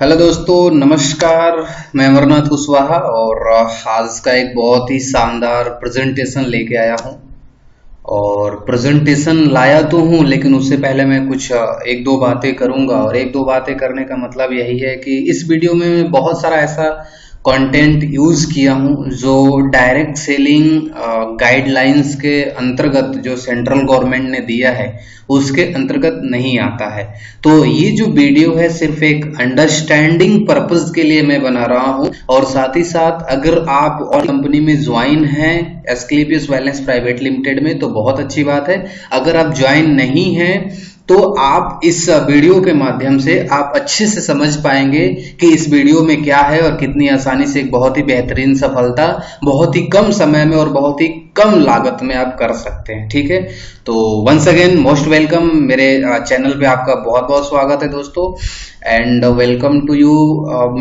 Hello दोस्तों, नमस्कार। मैं अमरनाथ कुशवाहा और आज का एक बहुत ही शानदार प्रेजेंटेशन लेके आया हूँ। और प्रेजेंटेशन लाया तो हूँ, लेकिन उससे पहले मैं कुछ एक दो बातें करूँगा। और एक दो बातें करने का मतलब यही है कि इस वीडियो में मैं बहुत सारा ऐसा कंटेंट यूज किया हूँ जो डायरेक्ट सेलिंग गाइडलाइंस के अंतर्गत, जो सेंट्रल गवर्नमेंट ने दिया है उसके अंतर्गत नहीं आता है। तो ये जो वीडियो है सिर्फ एक अंडरस्टैंडिंग पर्पस के लिए मैं बना रहा हूँ। और साथ ही साथ अगर आप और कंपनी में ज्वाइन हैं एस्क्लेपियस वेलनेस प्राइवेट लिमिटेड में तो बहुत अच्छी बात है। अगर आप ज्वाइन नहीं हैं तो आप इस वीडियो के माध्यम से आप अच्छे से समझ पाएंगे कि इस वीडियो में क्या है और कितनी आसानी से एक बहुत ही बेहतरीन सफलता बहुत ही कम समय में और बहुत ही कम लागत में आप कर सकते हैं। ठीक है, तो वंस अगेन मोस्ट वेलकम। मेरे चैनल पे आपका बहुत बहुत स्वागत है दोस्तों, and welcome to you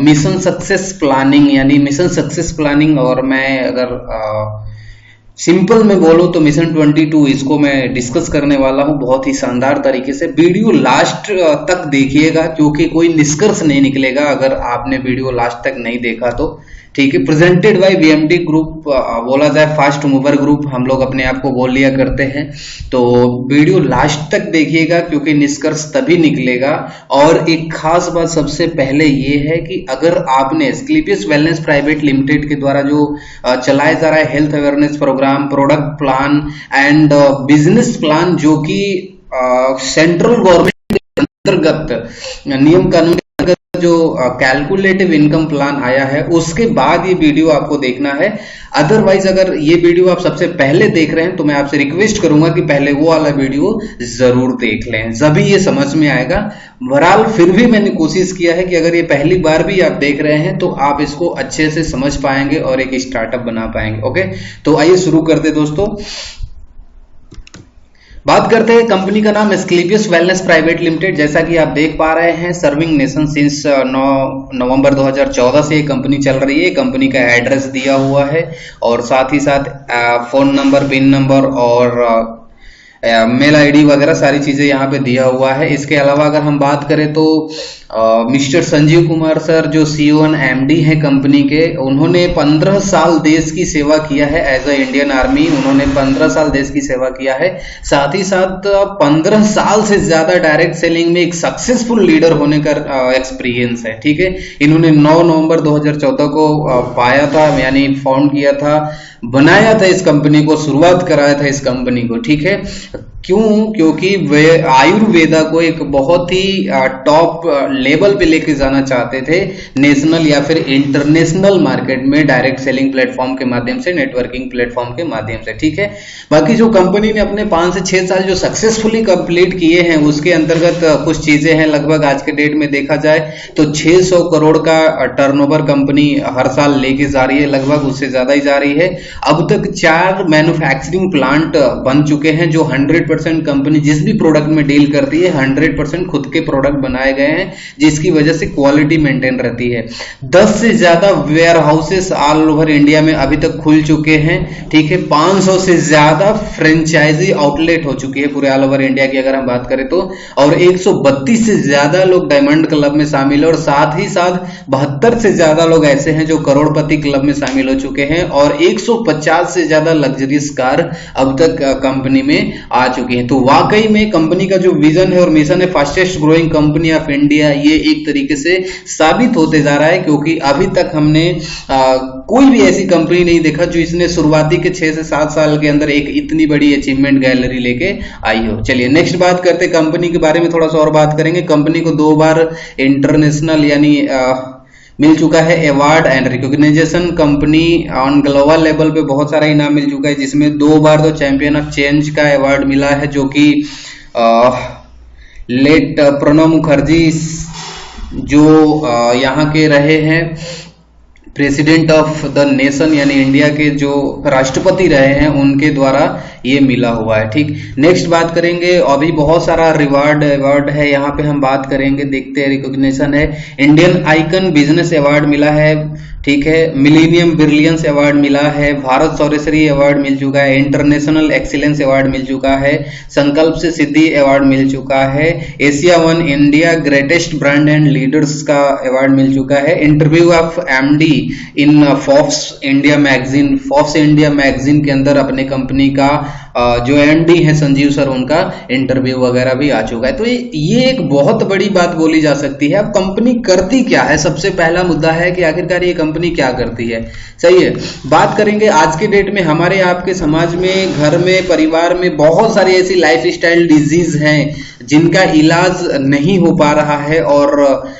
mission success planning, यानी मिशन सक्सेस प्लानिंग। और मैं अगर सिंपल में बोलूं तो मिशन 22 इसको मैं डिस्कस करने वाला हूं बहुत ही शानदार तरीके से। वीडियो लास्ट तक देखिएगा क्योंकि कोई निष्कर्ष नहीं निकलेगा अगर आपने वीडियो लास्ट तक नहीं देखा तो। ठीक है, प्रेजेंटेड बाय वीएमडी ग्रुप, बोला जाए फास्ट मूवर ग्रुप हम लोग अपने आप को बोल लिया करते हैं। तो वीडियो लास्ट तक देखिएगा क्योंकि निष्कर्ष तभी निकलेगा। और एक खास बात सबसे पहले ये है कि अगर आपने एस्क्लेपियस वेलनेस प्राइवेट लिमिटेड के द्वारा जो चलाया जा रहा है health awareness program, product plan and business plan, जो कि सेंट्रल गवर्नमेंट के अंतर्गत नियम कानून जो कैलकुलेटिव इनकम प्लान आया है, उसके बाद ये वीडियो आपको देखना है। अदरवाइज अगर ये वीडियो आप सबसे पहले देख रहे हैं तो मैं आपसे रिक्वेस्ट करूंगा कि पहले वो वाला वीडियो जरूर देख लें, तभी ये समझ में आएगा। बहरहाल फिर भी मैंने कोशिश किया है कि अगर ये पहली बार भी आप देख रहे हैं तो आप इसको अच्छे से समझ पाएंगे और एक स्टार्टअप बना पाएंगे। ओके, तो आइए शुरू करते दोस्तों। बात करते हैं कंपनी का नाम एस्क्लेपियस वेलनेस प्राइवेट लिमिटेड। जैसा कि आप देख पा रहे हैं, सर्विंग नेशन सिंस 9 नवंबर 2014 से ये कंपनी चल रही है। कंपनी का एड्रेस दिया हुआ है और साथ ही साथ फोन नंबर, पिन नंबर और मेल आईडी वगैरह सारी चीजें यहाँ पे दिया हुआ है। इसके अलावा अगर हम बात करें तो मिस्टर संजीव कुमार सर जो CEO एंड MD है कंपनी के, उन्होंने 15 साल देश की सेवा किया है एज अ इंडियन आर्मी। उन्होंने 15 साल देश की सेवा किया है। साथ ही साथ 15 साल से ज्यादा डायरेक्ट सेलिंग में एक सक्सेसफुल लीडर होने का एक्सपीरियंस है। ठीक है, इन्होंने 9 नवंबर 2014 को पाया था, यानी फाउंड किया था, बनाया था इस कंपनी को, शुरुआत कराया था इस कंपनी को। ठीक है, क्यों? क्योंकि वे आयुर्वेदा को एक बहुत ही टॉप लेवल पे लेके जाना चाहते थे, नेशनल या फिर इंटरनेशनल मार्केट में डायरेक्ट सेलिंग प्लेटफॉर्म के माध्यम से, नेटवर्किंग प्लेटफॉर्म के माध्यम से। ठीक है, बाकी जो कंपनी ने अपने 5 से 6 साल जो सक्सेसफुली कंप्लीट किए हैं उसके अंतर्गत कुछ चीजें हैं। लगभग आज के डेट में देखा जाए तो 600 करोड़ का टर्नओवर कंपनी हर साल लेके जा रही है, लगभग उससे ज्यादा ही जा रही है। अब तक 4 मैन्युफैक्चरिंग प्लांट बन चुके हैं जो 100% कंपनी जिस भी प्रोडक्ट में डील करती है 100% खुद के प्रोडक्ट बनाए गए हैं, जिसकी वजह से क्वालिटी मेंटेन रहती है। 10 से ज्यादा warehouses all over India में अभी तक खुल चुके हैं। ठीक है, 500 से ज्यादा फ्रेंचाइजी आउटलेट हो चुकी है पूरे ऑल ओवर इंडिया की अगर हम बात करें तो। और 132 से ज्यादा लोग डायमंड क्लब में शामिल है और साथ ही साथ 72 से ज्यादा लोग ऐसे हैं जो करोड़पति क्लब में शामिल हो चुके हैं। और 150 से ज्यादा लग्जरियस कार अब तक कंपनी में आ चुकी है। तो वाकई में कंपनी का जो विजन है और मिशन है, fastest growing company of India, ये एक तरीके से साबित होते जा रहा है। क्योंकि अभी तक हमने कोई भी ऐसी कंपनी नहीं देखा जो इसने शुरुआती के 6 से 7 साल के अंदर एक इतनी बड़ी अचीवमेंट गैलरी लेके आई हो। चलिए नेक्स्ट बात करते हैं कंपनी के बारे में, थोड़ा सा और बात करेंगे। कंपनी को 2 बार इंटरनेशनल यानी मिल चुका है award and recognisation. Company on global level पे बहुत सारा इनाम मिल चुका है, जिसमें 2 बार तो चैंपियन ऑफ चेंज का अवार्ड मिला है, जो कि लेट प्रणब मुखर्जी जो यहाँ के रहे हैं प्रेसिडेंट ऑफ द नेशन, यानी इंडिया के जो राष्ट्रपति रहे हैं, उनके द्वारा ये मिला हुआ है। ठीक, नेक्स्ट बात करेंगे। अभी बहुत सारा रिवार्ड अवार्ड है, यहाँ पे हम बात करेंगे, देखते हैं। रिकॉग्निशन है, इंडियन आइकन बिजनेस अवार्ड मिला है ठीक है, मिलेनियम ब्रिलियंस अवार्ड मिला है, भारत शौर्यश्री अवार्ड मिल चुका है, इंटरनेशनल एक्सीलेंस अवार्ड मिल चुका है, संकल्प से सिद्धि अवार्ड मिल चुका है, Asia one India greatest brand and leaders का अवार्ड मिल चुका है, interview of MD in Forbes India magazine के अंदर अपने कंपनी का जो एमडी है संजीव सर, उनका इंटरव्यू वगैरह भी आ चुका है। तो ये एक बहुत बड़ी बात बोली जा सकती है। अब कंपनी करती क्या है, सबसे पहला मुद्दा है कि आखिरकार ये कंपनी क्या करती है। सही है, बात करेंगे आज के डेट में हमारे आपके समाज में, घर में, परिवार में बहुत सारी ऐसी लाइफ स्टाइल डिजीज हैं जिनका इलाज नहीं हो पा रहा है, और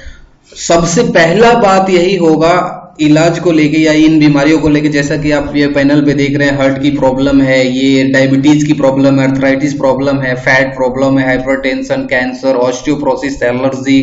सबसे पहला बात यही होगा इलाज को लेके या इन बीमारियों को लेके, जैसा कि आप ये पैनल पे देख रहे हैं, हार्ट की प्रॉब्लम है, ये डायबिटीज की प्रॉब्लम है, अर्थराइटिस प्रॉब्लम है, फैट प्रॉब्लम है, hypertension, cancer, osteoporosis, allergy,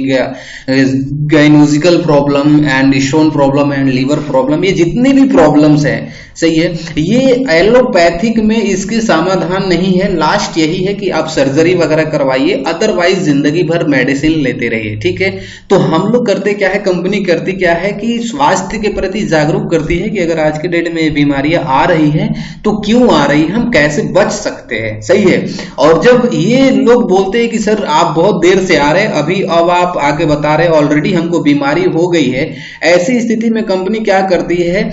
gynaecological problem and stone problem and liver problem, ये जितनी भी प्रॉब्लम्स हैं, सही है, ये एलोपैथिक में इसके समाधान नहीं है। लास्ट यही है कि आप सर्जरी वगैरह करवाइए, अदरवाइज जिंदगी भर मेडिसिन लेते रहिए। ठीक है, तो हम लोग करते क्या है, कंपनी करती क्या है कि स्वास्थ्य के प्रति जागरूक करती है कि अगर आज के डेट में बीमारियां आ रही हैं तो क्यों आ रही है, हम कैसे बच सकते हैं। सही है, और जब ये लोग बोलते हैं कि सर आप बहुत देर से आ रहे हैं, अभी अब आप आके बता रहे हैं ऑलरेडी हमको बीमारी हो गई है, ऐसी स्थिति में कंपनी क्या करती है,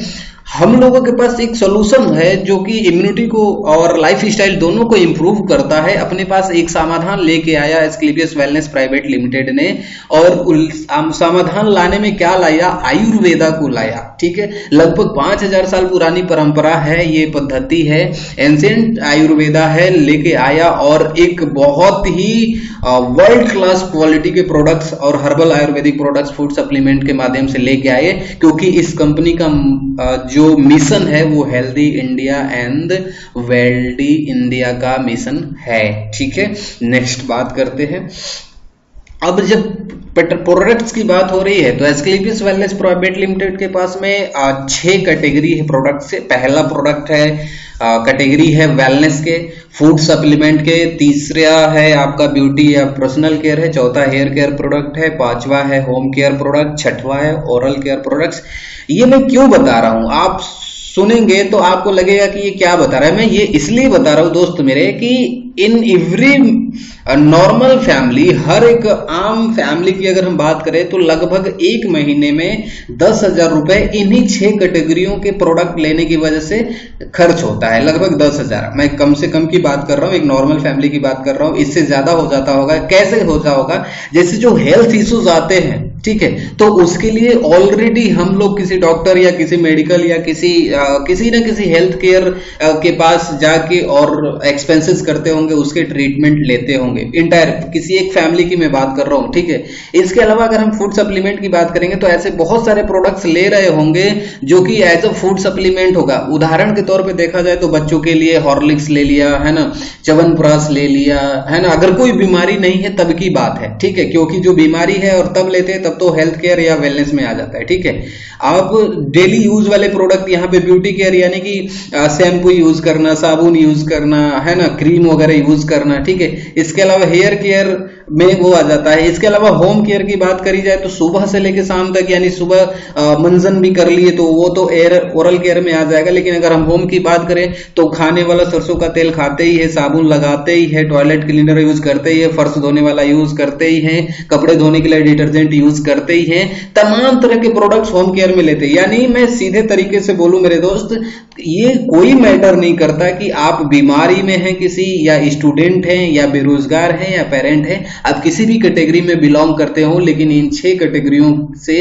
हम लोगों के पास एक सोल्यूशन है जो कि इम्यूनिटी को और लाइफ स्टाइल दोनों को इंप्रूव करता है। अपने पास एक समाधान लेके आया एस्क्लेपियस वेलनेस प्राइवेट लिमिटेड ने, और समाधान लाने में क्या लाया, आयुर्वेदा को लाया। ठीक है, लगभग 5000 साल पुरानी परंपरा है, ये पद्धति है, एंशिएंट आयुर्वेदा है, लेके आया और एक बहुत ही वर्ल्ड क्लास क्वालिटी के प्रोडक्ट्स और herbal Ayurvedic products food supplement के माध्यम से लेके आए, क्योंकि इस कंपनी का जो मिशन है वो healthy India and wealthy India का मिशन है। ठीक है, नेक्स्ट बात करते हैं। अब जब प्रोडक्ट्स की बात हो रही है तो एस्क्लेपियस वेलनेस प्राइवेट लिमिटेड के पास में 6 कैटेगरी है प्रोडक्ट से। पहला प्रोडक्ट है कैटेगरी है वेलनेस के, फूड सप्लीमेंट के, तीसरा है आपका ब्यूटी या पर्सनल केयर है, चौथा हेयर केयर प्रोडक्ट है, पांचवा है होम केयर प्रोडक्ट, छठवा है ओरल केयर प्रोडक्ट्स। ये मैं क्यों बता रहा हूं, आप सुनेंगे तो आपको लगेगा कि ये क्या बता रहा है। मैं ये इसलिए बता रहा हूं दोस्त मेरे कि इन एवरी नॉर्मल फैमिली, हर एक आम फैमिली की अगर हम बात करें तो लगभग एक महीने में 10,000 रुपए इन्हीं 6 कैटेगरियों के प्रोडक्ट लेने की वजह से खर्च होता है। लगभग 10,000, मैं कम से कम की बात कर रहा हूं, एक नॉर्मल फैमिली की बात कर रहा हूं, इससे ज्यादा हो जाता होगा। कैसे होता होगा, जैसे जो हेल्थ इश्यूज आते हैं, ठीक है, तो उसके लिए ऑलरेडी हम लोग किसी डॉक्टर या किसी मेडिकल या किसी ना किसी हेल्थ केयर के पास जाके और एक्सपेंसेस करते होंगे, उसके ट्रीटमेंट लेते होंगे। इंटायर किसी एक फैमिली की मैं बात कर रहा हूं। ठीक है, इसके अलावा अगर हम फूड सप्लीमेंट की बात करेंगे तो ऐसे बहुत सारे प्रोडक्ट्स ले रहे होंगे जो कि एज अ फूड सप्लीमेंट होगा। उदाहरण के तौर पे देखा जाए तो बच्चों के लिए हॉर्लिक्स ले लिया है ना, च्यवनप्राश ले लिया है ना, अगर कोई बीमारी नहीं है तब की बात है। ठीक है, क्योंकि जो बीमारी है और तब लेते हैं तब तो हेल्थ केयर या वेलनेस में आ जाता है। ठीक है, आप डेली यूज वाले प्रोडक्ट यहाँ पे ब्यूटी केयर यानी कि शैम्पू यूज करना, साबुन यूज करना है ना, क्रीम वगैरह यूज करना। ठीक है, इसके अलावा हेयर केयर में वो आ जाता है। इसके अलावा होम केयर की बात करी जाए तो सुबह से लेकर शाम तक, यानी सुबह मंजन भी कर लिए तो वो तो ओरल केयर में आ जाएगा। लेकिन अगर हम होम की बात करें तो खाने वाला सरसों का तेल खाते ही है, साबुन लगाते ही है, टॉयलेट क्लीनर यूज करते ही है, फर्श धोने वाला यूज करते ही है, कपड़े धोने के लिए डिटर्जेंट यूज करते ही है, तमाम तरह के प्रोडक्ट्स होम केयर में लेते हैं। यानी मैं सीधे तरीके से बोलूं मेरे दोस्त, ये कोई मैटर नहीं करता कि आप बीमारी में हैं किसी, या स्टूडेंट हैं, या बेरोजगार हैं, या पेरेंट हैं, आप किसी भी कैटेगरी में बिलोंग करते हो, लेकिन इन 6 कैटेगरियों से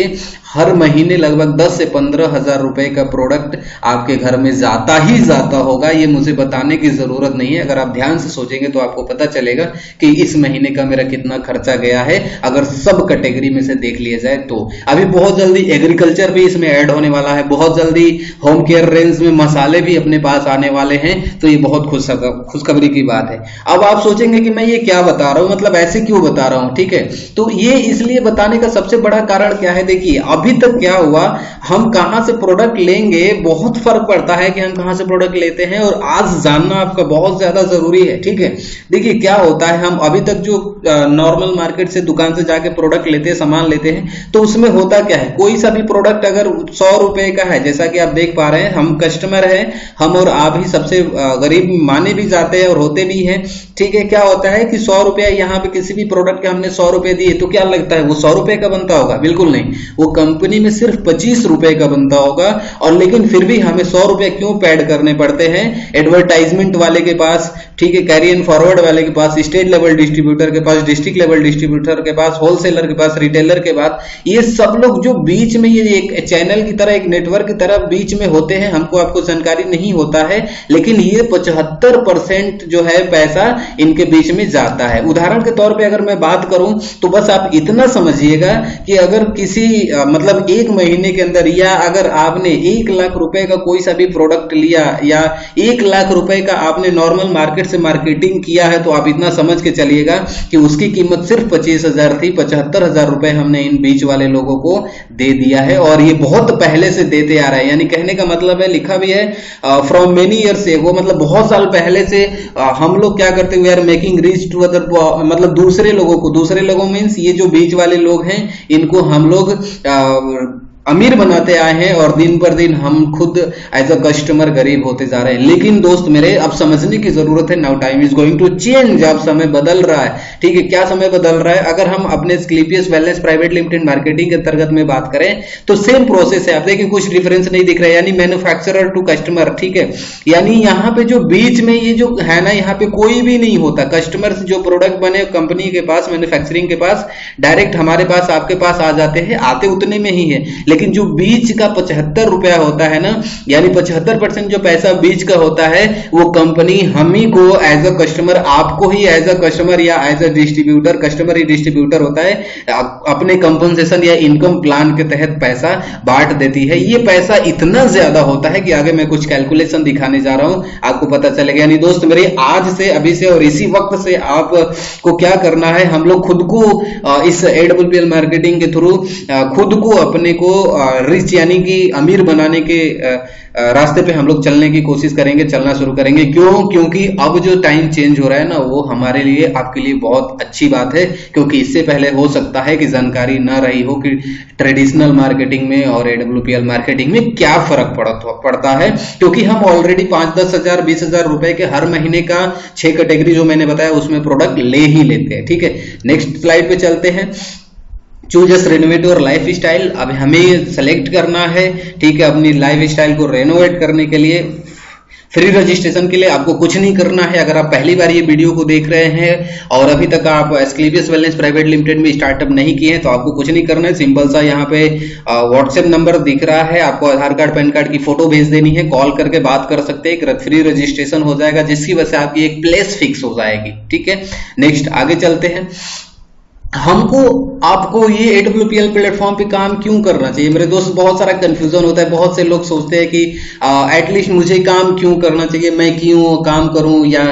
हर महीने लगभग 10 से 15,000 रुपए का प्रोडक्ट आपके घर में जाता ही जाता होगा। ये मुझे बताने की जरूरत नहीं है, अगर आप ध्यान से सोचेंगे तो आपको पता चलेगा कि इस महीने का मेरा कितना खर्चा गया है, अगर सब कैटेगरी में से देख लिया जाए तो। अभी बहुत जल्दी एग्रीकल्चर भी इसमें ऐड होने वाला है, बहुत जल्दी होम केयर रेंज में मसाले भी अपने पास आने वाले हैं, तो ये बहुत खुशखबरी की बात है। अब आप सोचेंगे कि मैं ये क्या बता रहा हूं, मतलब ऐसी क्यों बता रहा हूं, ठीक है। तो ये इसलिए बताने का सबसे बड़ा कारण क्या है, देखिए अभी तक क्या हुआ, हम कहां से प्रोडक्ट लेंगे बहुत फर्क पड़ता है कि हम कहां से प्रोडक्ट लेते हैं, और आज जानना आपका बहुत ज्यादा जरूरी है, ठीक है। देखिए क्या होता है, हम अभी तक जो नॉर्मल मार्केट से दुकान से जाके प्रोडक्ट लेते हैं, सामान लेते हैं, तो उसमें होता क्या है, कोई सा भी प्रोडक्ट अगर 100 रुपए का है, जैसा कि आप देख पा रहे हैं, हम कस्टमर हैं, हम और आप ही सबसे गरीब माने भी जाते हैं और होते भी हैं, ठीक है। क्या होता है कि 100 रुपया यहाँ पे किसी भी प्रोडक्ट के हमने 100 रुपए दिए, तो क्या लगता है वो 100 रुपए का बनता होगा? बिल्कुल नहीं, वो कंपनी में सिर्फ 25 रुपए का बनता होगा। और लेकिन फिर भी हमें 100 रुपए क्यों पेड करने पड़ते हैं? एडवर्टाइजमेंट वाले के पास, ठीक है, कैरी एंड फॉरवर्ड वाले के पास, स्टेट लेवल डिस्ट्रीब्यूटर के पास, डिस्ट्रिक्ट लेवल डिस्ट्रीब्यूटर के पास, होलसेलर के पास, रिटेलर के पास, ये सब लोग जो बीच में, ये एक चैनल की तरह, एक नेटवर्क की तरह बीच में होते हैं, हमको आपको जानकारी नहीं होता है, लेकिन ये 75% जो है पैसा इनके बीच में जाता है। उदाहरण के तौर पे अगर मैं बात करूं तो बस आप इतना समझिएगा कि अगर किसी मतलब एक महीने के अंदर, या अगर आपने 1 लाख रुपए का कोई सा भी प्रोडक्ट लिया, या 1 लाख रुपए का आपने नॉर्मल मार्केट से मार्केटिंग किया है, तो आप इतना समझ के चलिएगा कि उसकी कीमत सिर्फ 25,000 थी, 75,000 रुपए हमने इन बीच वाले लोगों को दे दिया है, और ये बहुत पहले से देते आ रहा है। यानी कहने का मतलब है, लिखा भी है फ्रॉम मेनी ईयर्स एगो, मतलब बहुत साल पहले से हम लोग क्या करते हुए मेकिंग रीच टू अदर, मतलब दूसरे लोगों मीन्स ये जो बीच वाले लोग हैं, इनको हम लोग अमीर बनाते आए हैं, और दिन पर दिन हम खुद एज अ कस्टमर गरीब होते जा रहे हैं। लेकिन दोस्त मेरे, अब समझने की जरूरत है, now time is going to change, अब समय बदल रहा है, ठीक है। क्या समय बदल रहा है? अगर हम अपने स्क्लीपियस वेलनेस प्राइवेट लिमिटेड मार्केटिंग के अंतर्गत में बात करें तो सेम प्रोसेस है। आप देखिए कुछ डिफरेंस नहीं दिख रहा है, यानी मैन्युफैक्चरर टू कस्टमर, ठीक है। यानी यहाँ पे जो बीच में ये जो है ना, यहाँ पे कोई भी नहीं होता। कस्टमर से जो प्रोडक्ट बने कंपनी के पास, मैन्युफैक्चरिंग के पास, डायरेक्ट हमारे पास, आपके पास आ जाते हैं, आते उतने में ही है। लेकिन जो बीच का 75 रुपया होता है ना, यानी 75% जो पैसा बीच का होता है, वो कंपनी हम ही को एज अ कस्टमर, आपको ही एज अ कस्टमर या एज अ डिस्ट्रीब्यूटर, कस्टमर ही डिस्ट्रीब्यूटर होता है, अपने कंपनसेशन या इनकम प्लान के तहत पैसा बांट देती है। ये पैसा इतना ज्यादा होता है कि आगे मैं कुछ कैलकुलेशन दिखाने जा रहा हूं, आपको पता चलेगा। यानी दोस्त मेरे, आज से, अभी से और इसी वक्त से आपको क्या करना है, हम लोग खुद को इस AWPL मार्केटिंग के थ्रू खुद को, अपने को रिच यानी कि अमीर बनाने के रास्ते पे हम लोग चलने की कोशिश करेंगे, चलना शुरू करेंगे। क्यों? क्योंकि अब जो टाइम चेंज हो रहा है ना, वो हमारे लिए, आपके लिए बहुत अच्छी बात है, क्योंकि इससे पहले हो सकता है कि जानकारी ना रही हो कि ट्रेडिशनल मार्केटिंग में और AWPL मार्केटिंग में क्या फर्क पड़ता है। क्योंकि हम ऑलरेडी 5-10 हजार 20 हजार रुपए के हर महीने का 6 कैटेगरी जो मैंने बताया उसमें प्रोडक्ट ले ही लेते हैं, ठीक है। नेक्स्ट स्लाइड पे चलते हैं। चूज रेनोवेट और लाइफ स्टाइल, अब हमें सेलेक्ट करना है, ठीक है, अपनी लाइफ स्टाइल को रेनोवेट करने के लिए। फ्री रजिस्ट्रेशन के लिए आपको कुछ नहीं करना है। अगर आप पहली बार ये वीडियो को देख रहे हैं और अभी तक आप एस्क्लेपियस वेलनेस प्राइवेट लिमिटेड में स्टार्टअप नहीं किए हैं, तो आपको कुछ नहीं करना है। सिंपल सा यहाँ पे व्हाट्सएप नंबर दिख रहा है, आपको आधार कार्ड पैन कार्ड की फोटो भेज देनी है, कॉल करके बात कर सकते हैं, फ्री रजिस्ट्रेशन हो जाएगा, जिसकी वजह से आपकी एक प्लेस फिक्स हो जाएगी, ठीक है। नेक्स्ट आगे चलते हैं। हमको, आपको ये AWPL प्लेटफॉर्म पे काम क्यों करना चाहिए मेरे दोस्त? बहुत सारा कंफ्यूजन होता है, बहुत से लोग सोचते हैं कि एटलीस्ट मुझे काम क्यों करना चाहिए, मैं क्यों काम करूं, या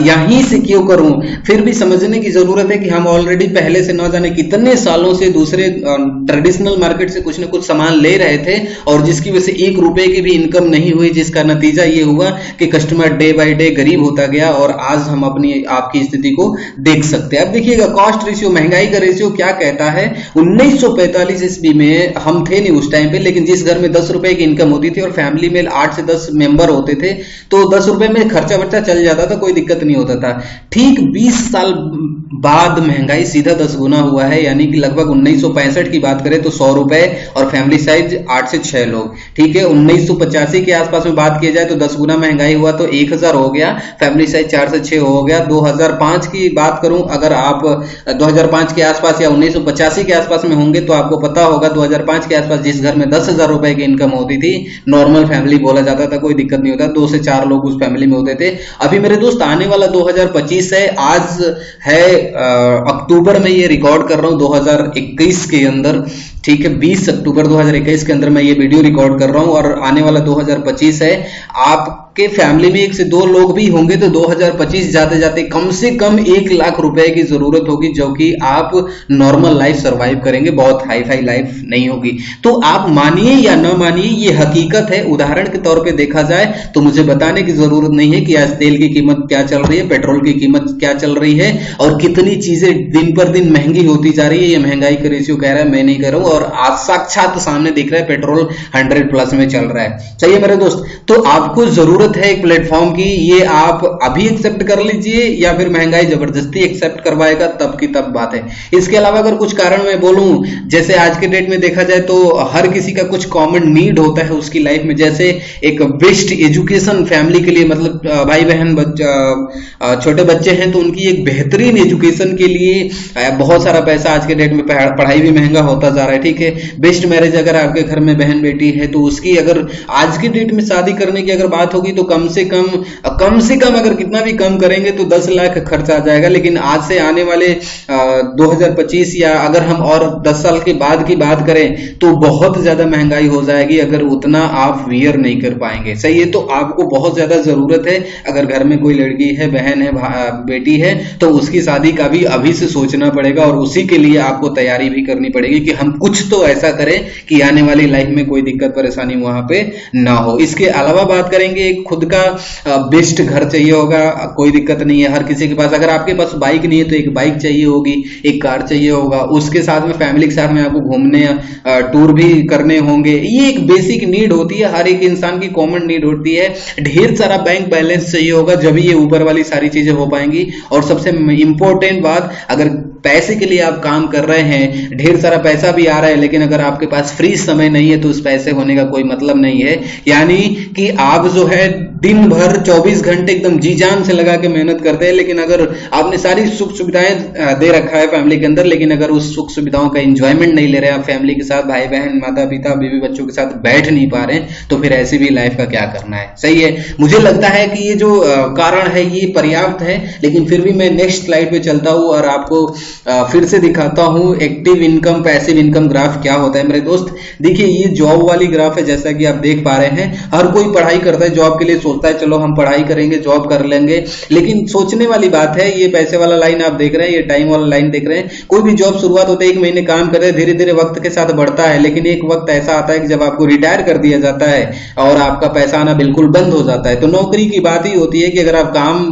यहीं से क्यों करूं। फिर भी समझने की जरूरत है कि हम ऑलरेडी पहले से न जाने कितने सालों से दूसरे ट्रेडिशनल मार्केट से कुछ ना कुछ सामान ले रहे थे, और जिसकी वजह से 1 रुपए की भी इनकम नहीं हुई, जिसका नतीजा ये हुआ कि कस्टमर डे बाय डे गरीब होता गया, और आज हम अपनी, आपकी स्थिति को देख सकते हैं। अब देखिएगा कॉस्ट रेशियो, महंगाई का रेशियो क्या कहता है। 1945 ईस्वी में हम थे नहीं उस टाइम पे, लेकिन जिस घर में 10 रुपए की इनकम होती थी और फैमिली में 8 से 10 मेंबर होते थे, तो 10 रुपए में खर्चा वर्चा चल जाता था, कोई दिक्कत नहीं होता था। ठीक 20 साल बाद महंगाई सीधा 10 गुना हुआ है, यानी कि लगभग 1965 की बात करें तो 100 रुपए, और फैमिली साइज 8 से 6 लोग, ठीक है। 1985 के आसपास में बात किया जाए तो 10 गुना महंगाई हुआ, तो 1000 हो गया, फैमिली साइज 4 से 6 हो गया। 2005 की बात करूं, अगर आप 2005 के आसपास या 1985 के आसपास में होंगे तो आपको पता होगा 2005 के आसपास जिस घर में 10,000 रुपए की इनकम होती थी, नॉर्मल फैमिली बोला जाता था, कोई दिक्कत नहीं होता, 2 से 4 लोग उस फैमिली में होते थे। अभी मेरे दोस्त आने वाला 2025 है, आज है अक्टूबर में ये रिकॉर्ड कर रहा हूं 2021 के अंदर, ठीक है, 20 अक्टूबर 2021 के अंदर मैं ये वीडियो रिकॉर्ड कर रहा हूं और आने वाला 2025 है। आपके फैमिली में 1 से 2 लोग भी होंगे तो 2025 जाते जाते कम से कम 1 लाख रुपए की जरूरत होगी, जो कि आप नॉर्मल लाइफ सर्वाइव करेंगे, बहुत हाई फाई लाइफ नहीं होगी। तो आप मानिए या ना मानिए, ये हकीकत है। उदाहरण के तौर पे देखा जाए तो मुझे बताने की जरूरत नहीं है कि आज तेल की कीमत क्या चल रही है, पेट्रोल की कीमत क्या चल रही है और कितनी चीजें दिन पर दिन महंगी होती जा रही है। ये महंगाई का रेशियो कह रहा है, मैं नहीं कह रहा हूं, और आज साक्षात सामने दिख रहा है पेट्रोल 100 प्लस में चल रहा है। सही है मेरे दोस्त, तो आपको जरूरत है एक प्लेटफॉर्म की, ये आप अभी एक्सेप्ट कर लीजिए या फिर महंगाई जबरदस्ती एक्सेप्ट करवाएगा तब की तब बात है। इसके अलावा अगर कुछ कारण मैं बोलूं, जैसे आज के डेट में देखा जाए तो हर किसी का कुछ कॉमन नीड होता है उसकी लाइफ में, जैसे एक बेस्ट एजुकेशन फैमिली के लिए, मतलब भाई बहन छोटे बच्चे हैं तो उनकी एक बेहतरीन एजुकेशन के लिए बहुत सारा पैसा आज के डेट में, पढ़ाई भी महंगा होता जा रहा है। ठीक है, बेस्ट मैरिज अगर आपके घर में बहन बेटी है तो उसकी अगर आज की डेट में शादी करने की अगर बात होगी तो कम से कम अगर कितना भी कम करेंगे तो 10 लाख खर्चा आ जाएगा। लेकिन आज से आने वाले 2025 या अगर हम और 10 साल के बाद की बात करें तो बहुत ज्यादा महंगाई हो जाएगी अगर उतना आप वियर नहीं कर पाएंगे। सही है, तो आपको बहुत ज्यादा जरूरत है, अगर घर में कोई लड़की है, बहन है, बेटी है, तो उसकी शादी का भी अभी से सोचना पड़ेगा और उसी के लिए आपको तैयारी भी करनी पड़ेगी कि हम कुछ तो ऐसा करें कि आने वाली लाइफ में कोई दिक्कत परेशानी वहां पे ना हो। इसके अलावा बात करेंगे, एक खुद का बेस्ट घर चाहिए होगा, कोई दिक्कत नहीं है हर किसी के पास। अगर आपके पास बाइक नहीं है तो एक बाइक चाहिए होगी, एक कार चाहिए होगा, उसके साथ में फैमिली के साथ में आपको घूमने टूर भी करने होंगे। ये एक बेसिक नीड होती है, हर एक इंसान की कॉमन नीड होती है। ढेर सारा बैंक बैलेंस चाहिए होगा, जब ये ऊपर वाली सारी चीजें हो पाएंगी। और सबसे इंपॉर्टेंट बात, अगर पैसे के लिए आप काम कर रहे हैं, ढेर सारा पैसा भी आ रहा है, लेकिन अगर आपके पास फ्री समय नहीं है तो उस पैसे होने का कोई मतलब नहीं है। यानी कि आप जो है दिन भर 24 घंटे एकदम जी जान से लगा के मेहनत करते हैं, लेकिन अगर आपने सारी सुख सुविधाएं दे रखा है फैमिली के अंदर, लेकिन अगर उस सुख सुविधाओं का एंजॉयमेंट नहीं ले रहे आप फैमिली के साथ, भाई बहन, माता पिता, बीवी बच्चों के साथ बैठ नहीं पा रहे हैं, तो फिर ऐसी भी लाइफ का क्या करना है। सही है, मुझे लगता है कि ये जो कारण है ये पर्याप्त है, लेकिन फिर भी मैं नेक्स्ट स्लाइड पे चलता हूं और आपको फिर से दिखाता हूं active income passive income graph क्या होता है। मेरे दोस्त देखिए, ये जॉब वाली ग्राफ है, जैसा कि आप देख पा रहे हैं। हर कोई पढ़ाई करता है, जॉब के लिए सोचता है चलो हम पढ़ाई करेंगे, जॉब कर लेंगे, लेकिन सोचने वाली बात है। ये पैसे वाला लाइन आप देख रहे हैं, ये टाइम वाला लाइन देख रहे हैं। कोई भी जॉब शुरुआत होता है, 1 महीने काम कर रहे हैं, धीरे धीरे वक्त के साथ बढ़ता है, लेकिन एक वक्त ऐसा आता है कि जब आपको रिटायर कर दिया जाता है और आपका पैसा आना बिल्कुल बंद हो जाता है। तो नौकरी की बात ही होती है कि अगर आप काम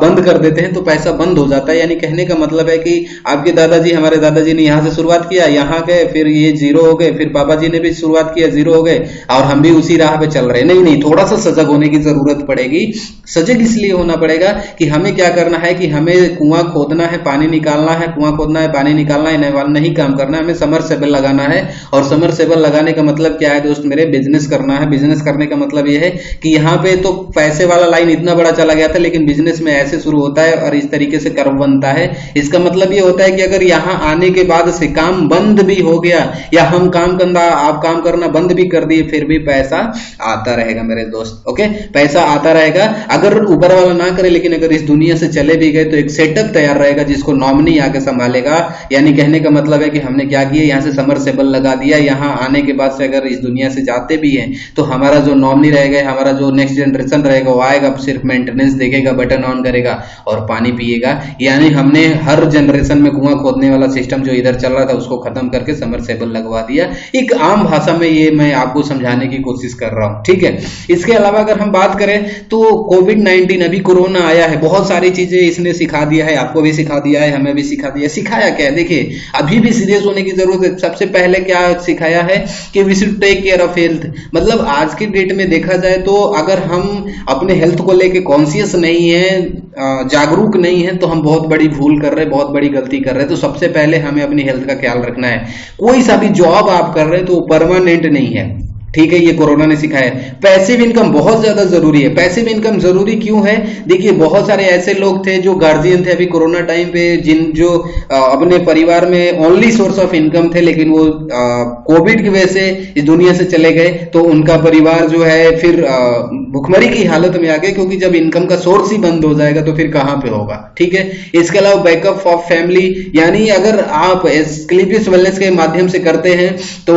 बंद कर देते हैं तो पैसा बंद हो जाता है। यानी कहने का मतलब है कि आपके दादाजी, हमारे दादाजी ने यहां से शुरुआत किया, यहां गए, फिर ये जीरो हो गए, फिर पापा जी ने भी शुरुआत किया, जीरो हो गए, और हम भी उसी राह पे चल रहे हैं। नहीं, थोड़ा सा सजग होने की जरूरत पड़ेगी। सजग इसलिए होना पड़ेगा कि हमें क्या करना है कि हमें कुआं खोदना है, पानी निकालना है, कुआं खोदना है, पानी निकालना है, नहीं काम करना है, हमें समरसेबल लगाना है। और समरसेबल लगाने का मतलब क्या है दोस्त मेरे? बिजनेस करना है। बिजनेस करने का मतलब यह है कि यहाँ पे तो पैसे वाला लाइन इतना बड़ा चला गया था, लेकिन बिजनेस में ऐसे शुरू होता है और इस तरीके से कर्व बनता है। इसका मतलब ये होता है कि अगर यहाँ आने के बाद से काम बंद भी हो गया या हम आप काम करना बंद भी कर दिए, फिर भी पैसा आता रहेगा मेरे दोस्त। ओके, पैसा आता रहेगा। अगर ऊपर वाला ना करे, लेकिन अगर इस दुनिया से चले भी गए तो एक सेटअप तैयार रहेगा जिसको नॉमिनी आके संभालेगा। यानी कहने का मतलब है कि हमने क्या किया, यहाँ से समरसेबल लगा दिया, यहाँ आने के बाद से अगर इस दुनिया से जाते भी हैं तो हमारा जो नॉमिनी रहेगा, हमारा जो नेक्स्ट जनरेशन रहेगा, वो आएगा, सिर्फ मेंटेनेंस देखेगा, बटन ऑन करेगा और पानी पिएगा। यानी हमने हर जनरेशन में कुआं खोदने वाला सिस्टम जो इधर चल रहा था उसको खत्म करके समरसेबल लगवा दिया। एक आम भाषा में ये मैं आपको समझाने की कोशिश कर रहा हूं, ठीक है। इसके अलावा अगर हम बात करें तो कोविड-19, अभी कोरोना आया है, बहुत सारी चीजें इसने सिखा दिया है, आपको भी सिखा दिया है, हमें भी सिखा दिया है। सिखाया क्या है? देखिए, अभी भी सीरियस होने की जरूरत है। सबसे पहले क्या सिखाया है कि we should take care of health. मतलब आज के डेट में देखा जाए तो अगर हम अपने हेल्थ को लेके कॉन्शियस नहीं है, जागरूक नहीं है, तो हम बहुत बड़ी भूल कर रहे हैं, बहुत बड़ी गलती कर रहे हैं। तो सबसे पहले हमें अपनी हेल्थ का ख्याल रखना है। कोई सा भी जॉब आप कर रहे हैं तो परमानेंट नहीं है, ठीक है, ये कोरोना ने सिखाया। पैसिव इनकम बहुत ज्यादा जरूरी है। पैसिव इनकम जरूरी क्यों है? देखिए, बहुत सारे ऐसे लोग थे जो गार्जियन थे अभी कोरोना टाइम पे, जो अपने परिवार में ओनली सोर्स ऑफ इनकम थे, लेकिन वो कोविड की वजह से इस दुनिया से चले गए, तो उनका परिवार जो है फिर भुखमरी की हालत में आ गए, क्योंकि जब इनकम का सोर्स ही बंद हो जाएगा तो फिर कहां पे होगा। ठीक है, इसके अलावा बैकअप ऑफ फैमिली, यानी अगर आप एस्क्लेपियस वेलनेस के माध्यम से करते हैं तो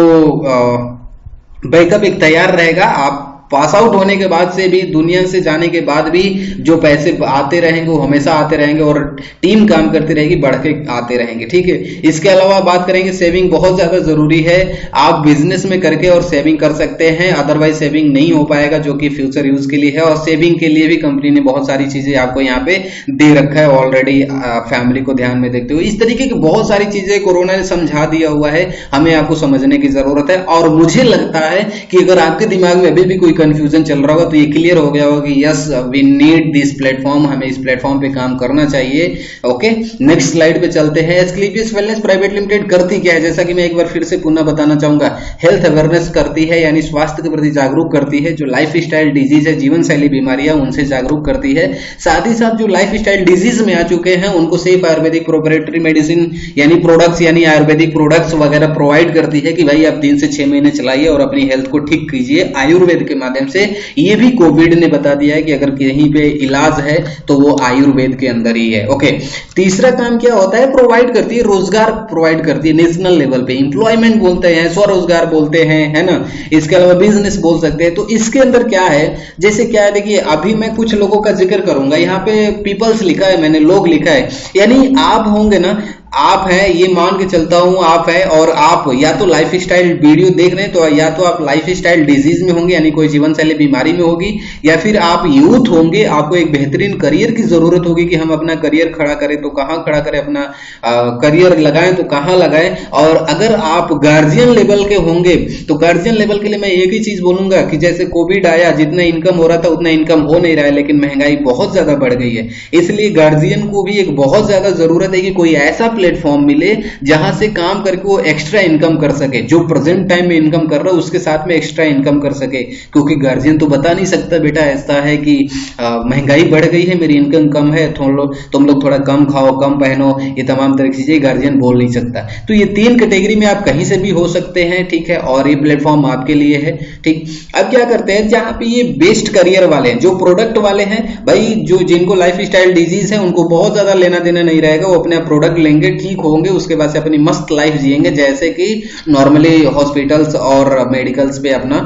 बैकअप एक तैयार रहेगा। आप पास आउट होने के बाद से भी, दुनिया से जाने के बाद भी जो पैसे आते रहेंगे वो हमेशा आते रहेंगे, और टीम काम करती रहेगी, बढ़ के आते रहेंगे। ठीक है, इसके अलावा बात करेंगे, सेविंग बहुत ज्यादा जरूरी है। आप बिजनेस में करके और सेविंग कर सकते हैं, अदरवाइज सेविंग नहीं हो पाएगा, जो कि फ्यूचर यूज के लिए है। और सेविंग के लिए भी कंपनी ने बहुत सारी चीजें आपको यहाँ पे दे रखा है ऑलरेडी, फैमिली को ध्यान में देखते हुए। इस तरीके की बहुत सारी चीजें कोरोना ने समझा दिया हुआ है, हमें आपको समझने की जरूरत है। और मुझे लगता है कि अगर आपके दिमाग में अभी भी कोई कंफ्यूजन चल रहा होगा तो ये क्लियर हो गया होगा कि yes, we need this platform, हमें इस प्लेटफॉर्म पे काम करना चाहिए। ओके, नेक्स्ट स्लाइड पे चलते हैं। एस्क्लेपियस वेलनेस प्राइवेट लिमिटेड करती क्या है? जैसा कि मैं एक बार फिर से पुनः बताना चाहूंगा, हेल्थ अवेयरनेस करती है, यानी स्वास्थ्य के प्रति जागरूक करती है। जो लाइफ स्टाइल डिजीज है, जीवन शैली बीमारियां, उनसे जागरूक करती है। साथ ही साथ जो लाइफ स्टाइल डिजीज में आ चुके हैं उनको सेफ आयुर्वेदिक प्रोप्राइटरी मेडिसिन यानी प्रोडक्ट्स, यानी आयुर्वेदिक प्रोडक्ट्स वगैरह प्रोवाइड करती है कि भाई आप 3 से 6 महीने चलाइए और अपनी हेल्थ को ठीक कीजिए आयुर्वेद के माध्यम से। ये भी कोविड ने बता दिया है कि अगर कहीं पे इलाज है तो वो आयुर्वेद के अंदर ही है। ओके, तीसरा काम क्या होता है? प्रोवाइड करती है, रोजगार प्रोवाइड करती है नेशनल लेवल पे, इंप्लॉयमेंट बोलते हैं, स्वरोजगार बोलते हैं, है ना। इसके अलावा बिजनेस बोल सकते हैं। तो इसके अंदर क्या है, जैसे क्या है, देखिए अभी मैं कुछ लोगों का जिक्र करूंगा। यहाँ पे पीपल्स लिखा है, मैंने लोग लिखा है, यानी आप होंगे ना, आप हैं, ये मान के चलता हूं आप हैं, और आप या तो लाइफ स्टाइल वीडियो देख रहे हैं, तो या तो आप लाइफ स्टाइल डिजीज में होंगे, यानी कोई जीवन शैली बीमारी में होगी, या फिर आप यूथ होंगे, आपको एक बेहतरीन करियर की जरूरत होगी कि हम अपना करियर खड़ा करें तो कहां खड़ा करें, अपना करियर लगाएं तो कहां लगाएं। और अगर आप गार्जियन लेवल के होंगे तो गार्जियन लेवल के लिए मैं एक ही चीज बोलूंगा कि जैसे कोविड आया, जितना इनकम हो रहा था उतना इनकम हो नहीं रहा है, लेकिन महंगाई बहुत ज्यादा बढ़ गई है। इसलिए गार्जियन को भी एक बहुत ज्यादा जरूरत है कि कोई ऐसा प्लेटफॉर्म मिले जहां से काम करके वो एक्स्ट्रा इनकम कर सके, जो प्रेजेंट टाइम में इनकम कर रहा है उसके साथ में एक्स्ट्रा इनकम कर सके। क्योंकि गार्जियन तो बता नहीं सकता बेटा ऐसा है कि महंगाई बढ़ गई है, मेरी इनकम कम है, तुम लोग थोड़ा कम खाओ, कम पहनो, ये तमाम तरह की चीजें गार्जियन बोल नहीं सकता। तो ये 3 कैटेगरी में आप कहीं से भी हो सकते हैं, ठीक है, और ये प्लेटफॉर्म आपके लिए है। ठीक, अब क्या करते हैं, जहां पे ये बेस्ट करियर वाले हैं, जो प्रोडक्ट वाले हैं, भाई जो जिनको लाइफ स्टाइल डिजीज है उनको बहुत ज्यादा लेना देना नहीं रहेगा, वो अपना प्रोडक्ट लेंगे, ठीक होंगे, उसके बाद से अपनी मस्त लाइफ जिएंगे जैसे कि नॉर्मली हॉस्पिटल्स और मेडिकल्स पे अपना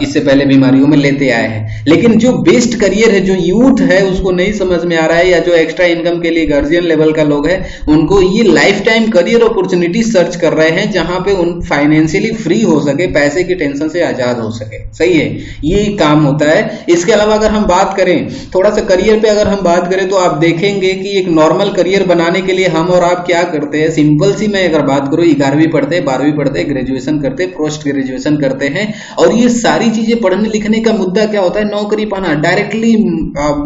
इससे पहले बीमारियों में लेते आए हैं। लेकिन जो बेस्ट करियर है, जो यूथ है, उसको नहीं समझ में आ रहा है, या जो एक्स्ट्रा इनकम के लिए गार्जियन लेवल का लोग है, उनको ये life time career opportunity search कर रहे हैं जहां पे उन फाइनेंशियली फ्री हो सके, पैसे की टेंशन से आजाद हो सके। सही है, ये काम होता है। इसके अलावा अगर हम बात करें थोड़ा सा करियर पे, अगर हम बात करें तो आप देखेंगे कि एक नॉर्मल करियर बनाने के लिए हम और आप क्या करते हैं। सिंपल सी मैं अगर बात करूं, 11वीं पढ़ते हैं, 12वीं पढ़ते हैं, ग्रेजुएशन करते हैं, पोस्ट ग्रेजुएशन करते हैं, और ये सारी चीजें पढ़ने लिखने का मुद्दा क्या होता है? नौकरी पाना। डायरेक्टली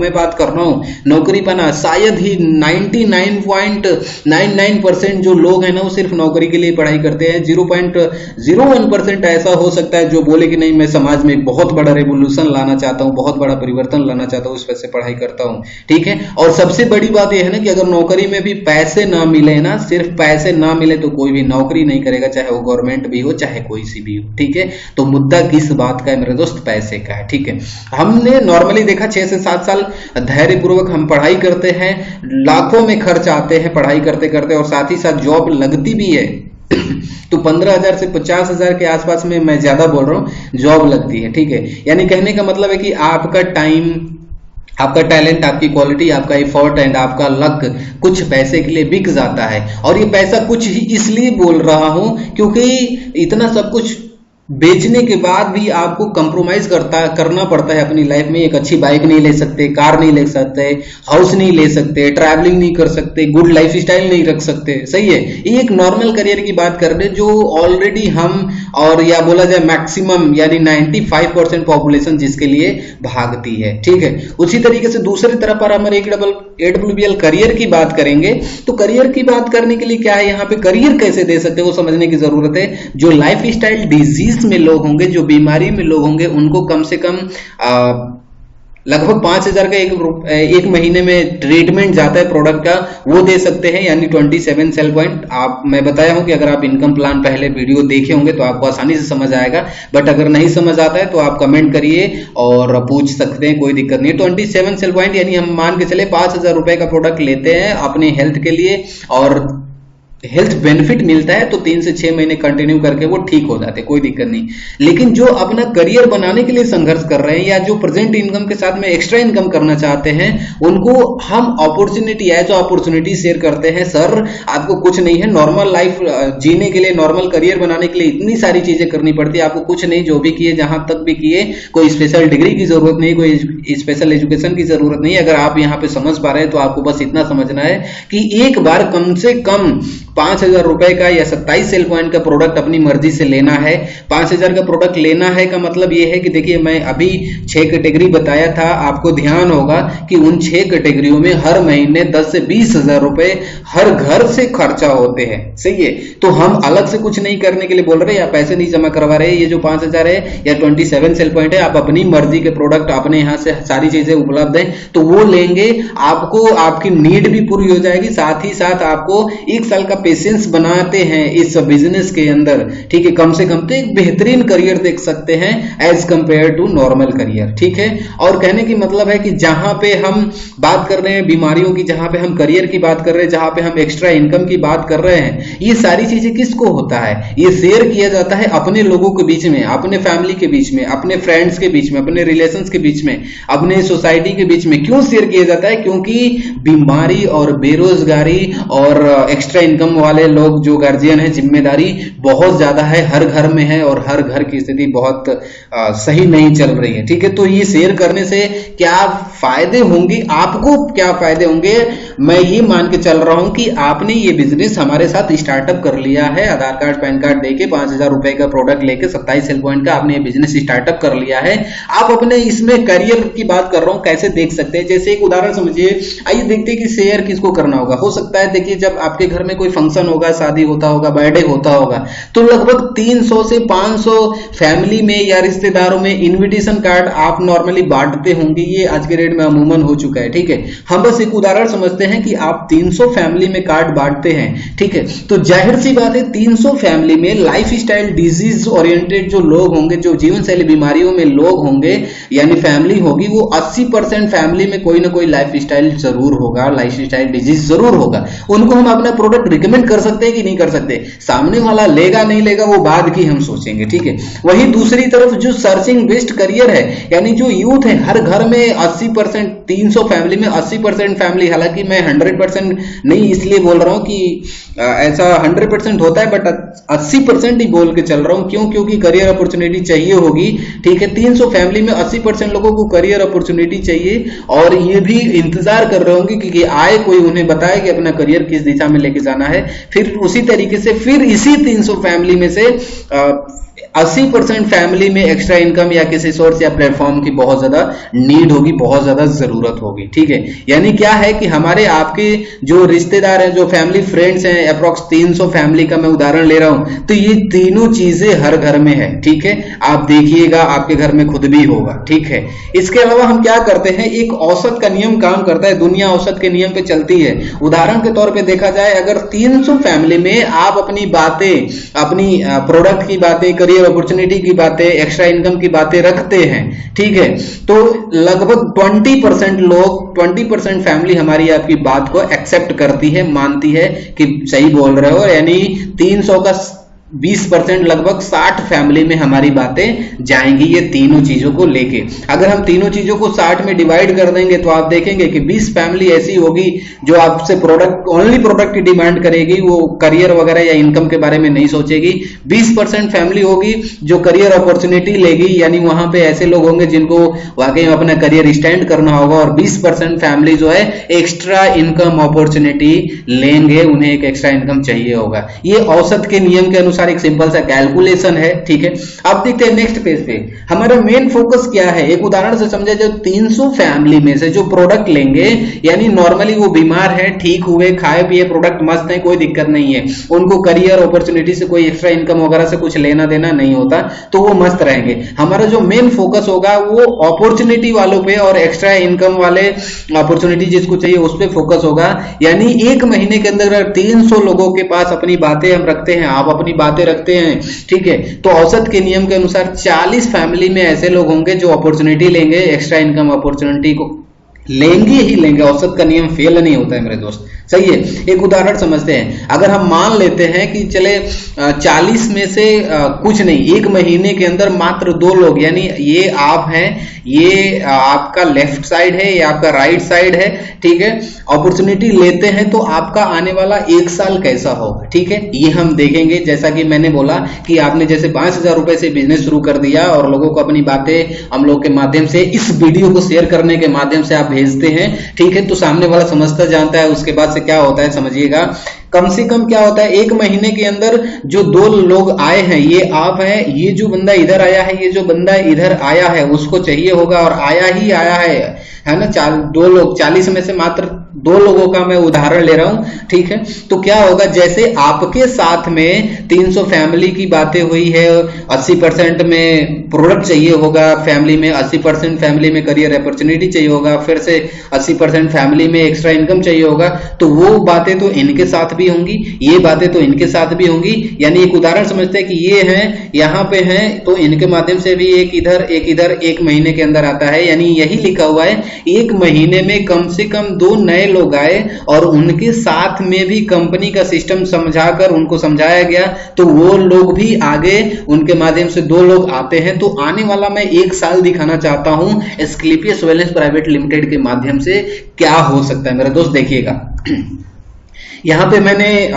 मैं बात कर रहा हूं, नौकरी पाना। शायद ही 99.99% जो लोग हैं ना, वो सिर्फ नौकरी के लिए पढ़ाई करते हैं। 0.01% ऐसा हो सकता है जो बोले कि नहीं, मैं समाज में बहुत बड़ा रेवोल्यूशन लाना चाहता हूं, बहुत बड़ा परिवर्तन लाना चाहता हूं, उस वजह से पढ़ाई करता हूं। ठीक है, और सबसे बड़ी बात यह है ना कि अगर नौकरी में भी पैसे ना मिले ना, सिर्फ पैसे ना मिले तो कोई भी नौकरी नहीं करेगा, चाहे वो गवर्नमेंट भी हो, चाहे कोई सी भी हो। ठीक है, तो मुद्दा किस बात का है मेरे दोस्त? पैसे का है। ठीक है, हमने नॉर्मली देखा 6 से 7 साल धैर्यपूर्वक हम पढ़ाई करते हैं, लाखों में खर्च आते हैं पढ़ाई करते करते, और साथ ही साथ जॉब लगती भी है तो 15,000 से 50,000 के आसपास में, मैं ज्यादा बोल रहा हूं, जॉब लगती है। ठीक है, यानी कहने का मतलब है कि आपका टाइम, आपका टैलेंट, आपकी क्वालिटी, आपका एफर्ट एंड आपका लक कुछ पैसे के लिए बिक जाता है। और ये पैसा कुछ ही इसलिए बोल रहा हूं क्योंकि इतना सब कुछ बेचने के बाद भी आपको कंप्रोमाइज करना पड़ता है अपनी लाइफ में। एक अच्छी बाइक नहीं ले सकते, कार नहीं ले सकते, हाउस नहीं ले सकते, ट्रैवलिंग नहीं कर सकते, गुड लाइफ स्टाइल नहीं रख सकते। सही है, ये एक नॉर्मल करियर की बात कर रहे हैं जो ऑलरेडी हम, और या बोला जाए मैक्सिमम यानी 95% पॉपुलेशन जिसके लिए भागती है। ठीक है, उसी तरीके से दूसरी तरफ पर हमारे AWBL करियर की बात करेंगे तो करियर की बात करने के लिए क्या है, यहाँ पे करियर कैसे दे सकते हैं वो समझने की जरूरत है। जो लाइफ स्टाइल डिजीज डिजीज में लोग होंगे, जो बीमारी में लोग होंगे, उनको कम से कम लगभग 5,000 का एक महीने में ट्रीटमेंट जाता है प्रोडक्ट का, वो दे सकते हैं, यानी 27 सेल पॉइंट। आप मैं बताया हूं कि अगर आप इनकम प्लान पहले वीडियो देखे होंगे तो आपको आसानी से समझ आएगा, बट अगर नहीं समझ आता है तो आप कमेंट करिए और पूछ सकते हैं, कोई दिक्कत नहीं। 27 सेल पॉइंट यानी हम मान के चले 5,000 रुपए का प्रोडक्ट लेते हैं अपने हेल्थ के लिए और हेल्थ बेनिफिट मिलता है तो 3 से 6 महीने कंटिन्यू करके वो ठीक हो जाते हैं, कोई दिक्कत नहीं। लेकिन जो अपना करियर बनाने के लिए संघर्ष कर रहे हैं या जो प्रेजेंट इनकम के साथ में एक्स्ट्रा इनकम करना चाहते हैं, उनको हम अपॉर्चुनिटी है जो अपॉर्चुनिटी शेयर करते हैं। सर आपको कुछ नहीं है, नॉर्मल लाइफ जीने के लिए, नॉर्मल करियर बनाने के लिए इतनी सारी चीजें करनी पड़ती है, आपको कुछ नहीं, जो भी किए जहां तक भी किए कोई स्पेशल डिग्री की जरूरत नहीं, कोई स्पेशल एजुकेशन की जरूरत नहीं। अगर आप यहाँ पे समझ पा रहे हैं तो आपको बस इतना समझना है कि एक बार कम से कम 5,000 रुपए का या 27 सेल पॉइंट का प्रोडक्ट अपनी मर्जी से लेना है। 5,000 का प्रोडक्ट लेना है का मतलब यह है कि देखिए मैं अभी 6 कैटेगरी बताया था, आपको ध्यान होगा कि उन 6 कैटेगरियों में हर महीने 10 से 20,000 रुपए हर घर से खर्चा होते हैं, सही है। तो हम अलग से कुछ नहीं करने के लिए बोल रहे या पैसे नहीं जमा करवा रहे। ये जो 5,000 है या 27 सेल पॉइंट है, आप अपनी मर्जी के प्रोडक्ट अपने यहां से सारी चीजें उपलब्ध है तो वो लेंगे, आपको आपकी नीड भी पूरी हो जाएगी, साथ ही साथ आपको 1 साल का पेशेंस बनाते हैं इस बिजनेस के अंदर, ठीक है। कम से कम तो एक बेहतरीन करियर देख सकते हैं as compare to normal career, ठीक है। और कहने की मतलब है कि जहां पे हम बात कर रहे हैं बीमारियों की, जहां पे हम करियर की बात कर रहे हैं, जहां पे हम एक्स्ट्रा इनकम की बात कर रहे हैं, ये सारी चीजें किसको होता है? ये शेयर किया जाता है अपने लोगों के बीच में, अपने फैमिली के बीच में, अपने फ्रेंड्स के बीच में, अपने रिलेशंस के बीच में, अपने सोसाइटी के बीच में। क्यों शेयर किया जाता है? क्योंकि बीमारी और बेरोजगारी और एक्स्ट्रा इनकम वाले लोग जो गार्जियन है, जिम्मेदारी बहुत ज्यादा है, हर घर में है और हर घर की स्थिति बहुत सही नहीं चल रही है, ठीक है। तो ये शेयर करने से क्या फायदे होंगे, आपको क्या फायदे होंगे, मैं ये मान के चल रहा हूं कि आपने ये बिजनेस हमारे साथ स्टार्टअप कर लिया है, आधार कार्ड पैन कार्ड देके 5,000 रुपए का प्रोडक्ट लेके 27 सेल पॉइंट का आपने ये बिजनेस स्टार्टअप कर लिया है। आप अपने इसमें करियर की बात कर रहा हूं, कैसे देख सकते हैं, जैसे एक उदाहरण समझिए। आइए देखते हैं कि शेयर किसको करना होगा। हो सकता है देखिए जब आपके घर में कोई फंक्शन होगा, शादी होता होगा, बर्थडे होता होगा, तो लगभग 300 से 500 फैमिली में या रिश्तेदारों में इनविटेशन कार्ड आप नॉर्मली बांटते होंगे। ये आज के डेट में अमूमन हो चुका है, ठीक है। हम बस एक उदाहरण समझते हैं कि आप 300 फैमिली में कार्ड बांटते हैं, ठीक है। तो जाहिर सी बात है 300 फैमिली में लाइफ स्टाइल डिजीज ओरिएंटेड जो लोग होंगे, जो जीवन शैली बीमारियों में लोग होंगे, यानी फैमिली होगी, वो 80% फैमिली में कोई ना कोई लाइफ स्टाइल जरूर होगा, लाइफ स्टाइल डिजीज जरूर होगा। उनको हम अपना प्रोडक्ट रिकमेंड कर सकते हैं कि नहीं कर सकते? सामने वाला लेगा नहीं लेगा वो बाद की हम सोचेंगे, ठीक है। वही दूसरी तरफ जो सर्चिंग बेस्ड करियर है, यानी जो यूथ है, हर घर में 80%, 300 फैमिली में 80% फैमिली, हालांकि मैं 100% नहीं इसलिए बोल रहा हूं कि ऐसा 100% होता है, बट 80% ही बोल के चल रहा हूं। क्यों? क्योंकि करियर अपॉर्चुनिटी चाहिए होगी, ठीक है। 300 फैमिली में 80% लोगों को करियर अपॉर्चुनिटी चाहिए और ये भी इंतजार कर रहे होंगे कि आए कोई उन्हें बताए कि अपना करियर किस दिशा में लेके जाना है। फिर उसी तरीके से फिर इसी 300 फैमिली में से 80% फैमिली में एक्स्ट्रा इनकम या किसी सोर्स या प्लेटफॉर्म की बहुत ज्यादा नीड होगी, बहुत ज्यादा जरूरत होगी, ठीक है। यानी क्या है कि हमारे आपके जो रिश्तेदार हैं, जो फैमिली फ्रेंड्स हैं, अप्रोक्स 300 फैमिली का मैं उदाहरण ले रहा हूं, तो ये तीनों चीजें हर घर में है, ठीक है। आप देखिएगा आपके घर में खुद भी होगा, ठीक है। इसके अलावा हम क्या करते हैं, एक औसत का नियम काम करता है, दुनिया औसत के नियम पे चलती है। उदाहरण के तौर पे देखा जाए, अगर 300 फैमिली में आप अपनी बातें, अपनी प्रोडक्ट की बातें, करियर अपॉर्चुनिटी की बातें, एक्स्ट्रा इनकम की बातें रखते हैं, ठीक है, तो लगभग 20% लोग, 20% फैमिली हमारी आपकी बात को एक्सेप्ट करती है, मानती है कि सही बोल रहे हो। यानी 300 का 20% लगभग 60 फैमिली में हमारी बातें जाएंगी ये तीनों चीजों को लेके। अगर हम तीनों चीजों को 60 में डिवाइड कर देंगे तो आप देखेंगे कि 20 फैमिली ऐसी होगी जो आपसे प्रोडक्ट, ओनली प्रोडक्ट की डिमांड करेगी, वो करियर वगैरह या इनकम के बारे में नहीं सोचेगी। 20% फैमिली होगी जो करियर अपॉर्चुनिटी लेगी, यानी वहां पे ऐसे लोग होंगे जिनको वाकई में अपना करियर स्टैंड करना होगा। और 20% फैमिली जो है एक्स्ट्रा इनकम अपॉर्चुनिटी लेंगे, उन्हें एक एक्स्ट्रा इनकम चाहिए होगा। ये औसत के नियम के अनुसार अनुसार एक सिंपल सा कैलकुलेशन है, ठीक है। अब देखते हैं नेक्स्ट पेज पे हमारा मेन फोकस क्या है। एक उदाहरण से समझे, जो 300 फैमिली में से जो प्रोडक्ट लेंगे, यानी नॉर्मली वो बीमार है, ठीक हुए, खाए पिए, प्रोडक्ट मस्त है, कोई दिक्कत नहीं है, उनको करियर अपॉर्चुनिटी से कोई एक्स्ट्रा इनकम वगैरह से कुछ लेना देना नहीं होता, तो वो मस्त रहेंगे। हमारा जो मेन फोकस होगा वो अपॉर्चुनिटी वालों पे और एक्स्ट्रा इनकम वाले अपॉर्चुनिटी जिसको चाहिए उस पे फोकस होगा। यानी एक महीने के अंदर अगर 300 लोगों के पास अपनी बातें हम रखते हैं, आप अपनी बातें रखते हैं, ठीक है, तो औसत के नियम के अनुसार 40 फैमिली में ऐसे लोग होंगे जो अपॉर्चुनिटी लेंगे, एक्स्ट्रा इनकम अपॉर्चुनिटी को लेंगे ही लेंगे। औसत का नियम फेल नहीं होता है मेरे दोस्त, सही है। एक उदाहरण समझते हैं, अगर हम मान लेते हैं कि चले 40 में से कुछ नहीं, एक महीने के अंदर मात्र 2 लोग, यानी ये आप हैं, ये आपका लेफ्ट साइड है, ये आपका राइट साइड है, ठीक है, अपॉर्चुनिटी लेते हैं तो आपका आने वाला 1 साल कैसा होगा, ठीक है, ये हम देखेंगे। जैसा कि मैंने बोला कि आपने जैसे 5,000 रुपए से बिजनेस शुरू कर दिया और लोगों को अपनी बातें हम लोग के माध्यम से, इस वीडियो को शेयर करने के माध्यम से आप भेजते हैं, ठीक है, तो सामने वाला समझता जानता है। उसके बाद से क्या होता है समझिएगा, कम से कम क्या होता है, एक महीने के अंदर जो 2 लोग आए हैं, ये आप हैं, ये जो बंदा इधर आया है, ये जो बंदा इधर आया है, उसको चाहिए होगा और आया ही आया है ना। 2 लोग, 40 में से मात्र 2 लोगों का मैं उदाहरण ले रहा हूं, ठीक है। तो क्या होगा, जैसे आपके साथ में 300 फैमिली की बातें हुई है, 80% में प्रोडक्ट चाहिए होगा फैमिली में, 80% फैमिली में करियर अपॉर्चुनिटी चाहिए होगा, फिर से 80% फैमिली में एक्स्ट्रा इनकम चाहिए होगा, तो वो बातें तो इनके साथ भी होंगी, ये बातें तो इनके साथ भी होंगी। यानी एक उदाहरण समझते हैं कि ये हैं, यहां पे हैं, तो इनके माध्यम से भी एक इधर एक इधर, एक महीने के अंदर आता है। यानी यही लिखा हुआ है, एक महीने में कम से कम 2 नए लोग आए और उनके साथ में भी कंपनी का सिस्टम समझाकर उनको समझाया गया, तो वो लोग भी आगे उनके माध्यम से 2 लोग आते हैं। तो आने वाला मैं 1 साल दिखाना चाहता हूं एस्क्लेपियस वेलनेस प्राइवेट लिमिटेड के माध्यम से क्या हो सकता है मेरे दोस्त। देखिएगा यहां पे मैंने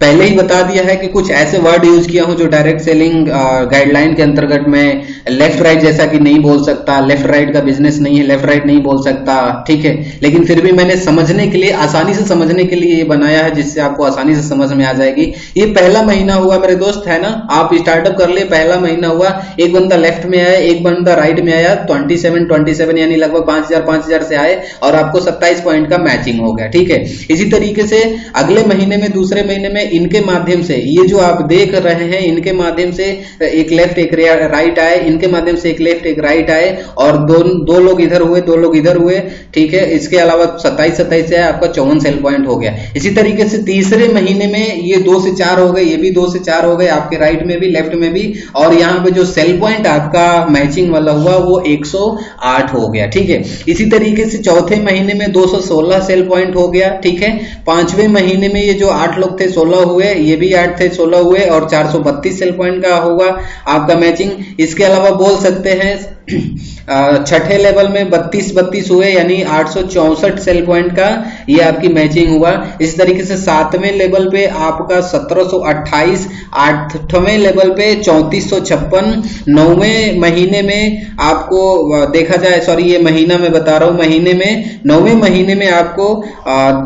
पहले ही बता दिया है कि कुछ ऐसे वर्ड यूज किया हूं जो डायरेक्ट सेलिंग गाइडलाइन के अंतर्गत में लेफ्ट राइट जैसा कि नहीं बोल सकता, लेफ्ट राइट का बिजनेस नहीं है, लेफ्ट राइट नहीं बोल सकता, ठीक है। लेकिन फिर भी मैंने समझने के लिए, आसानी से समझने के लिए ये बनाया है, जिससे आपको आसानी से समझ में आ जाएगी। ये पहला महीना हुआ मेरे दोस्त, है ना, आप स्टार्टअप कर लिए, पहला महीना हुआ, एक बंदा लेफ्ट में आया, एक बंदा राइट में आया, 27 यानी लगभग 5,000 से आए और आपको 27 पॉइंट का मैचिंग हो गया, ठीक है। इसी तरीके से अगले महीने में, दूसरे महीने में इनके माध्यम से, ये जो आप देख रहे हैं, इनके माध्यम से एक लेफ्ट एक राइट आए, इनके माध्यम से एक लेफ्ट एक राइट आए और 2 लोग इधर हुए, 2 लोग इधर हुए, ठीक है। इसके अलावा 27 से आपका 54 सेल पॉइंट हो गया। इसी तरीके से तीसरे महीने में ये 2 से 4 हो गए, ये भी 2 से 4 हो गए, आपके राइट में भी लेफ्ट में भी, और यहाँ पे जो सेल पॉइंट आपका मैचिंग वाला हुआ वो 108 हो गया, ठीक है। इसी तरीके से चौथे महीने में 216 सेल पॉइंट हो गया, ठीक है। 5वें महीने में ये जो 8 लोग थे 16 हुए, ये भी 8 थे 16 हुए और 432 सेल पॉइंट का होगा आपका मैचिंग। इसके अलावा बोल सकते हैं छठे लेवल में 32 हुए, यानी 864 सेल पॉइंट का ये आपकी मैचिंग हुआ। इस तरीके से 7वें लेवल पे आपका 1728, 8वें लेवल पे 3456, 9वें महीने में आपको देखा जाए, सॉरी ये महीना में बता रहा हूं, महीने में 9वें महीने में आपको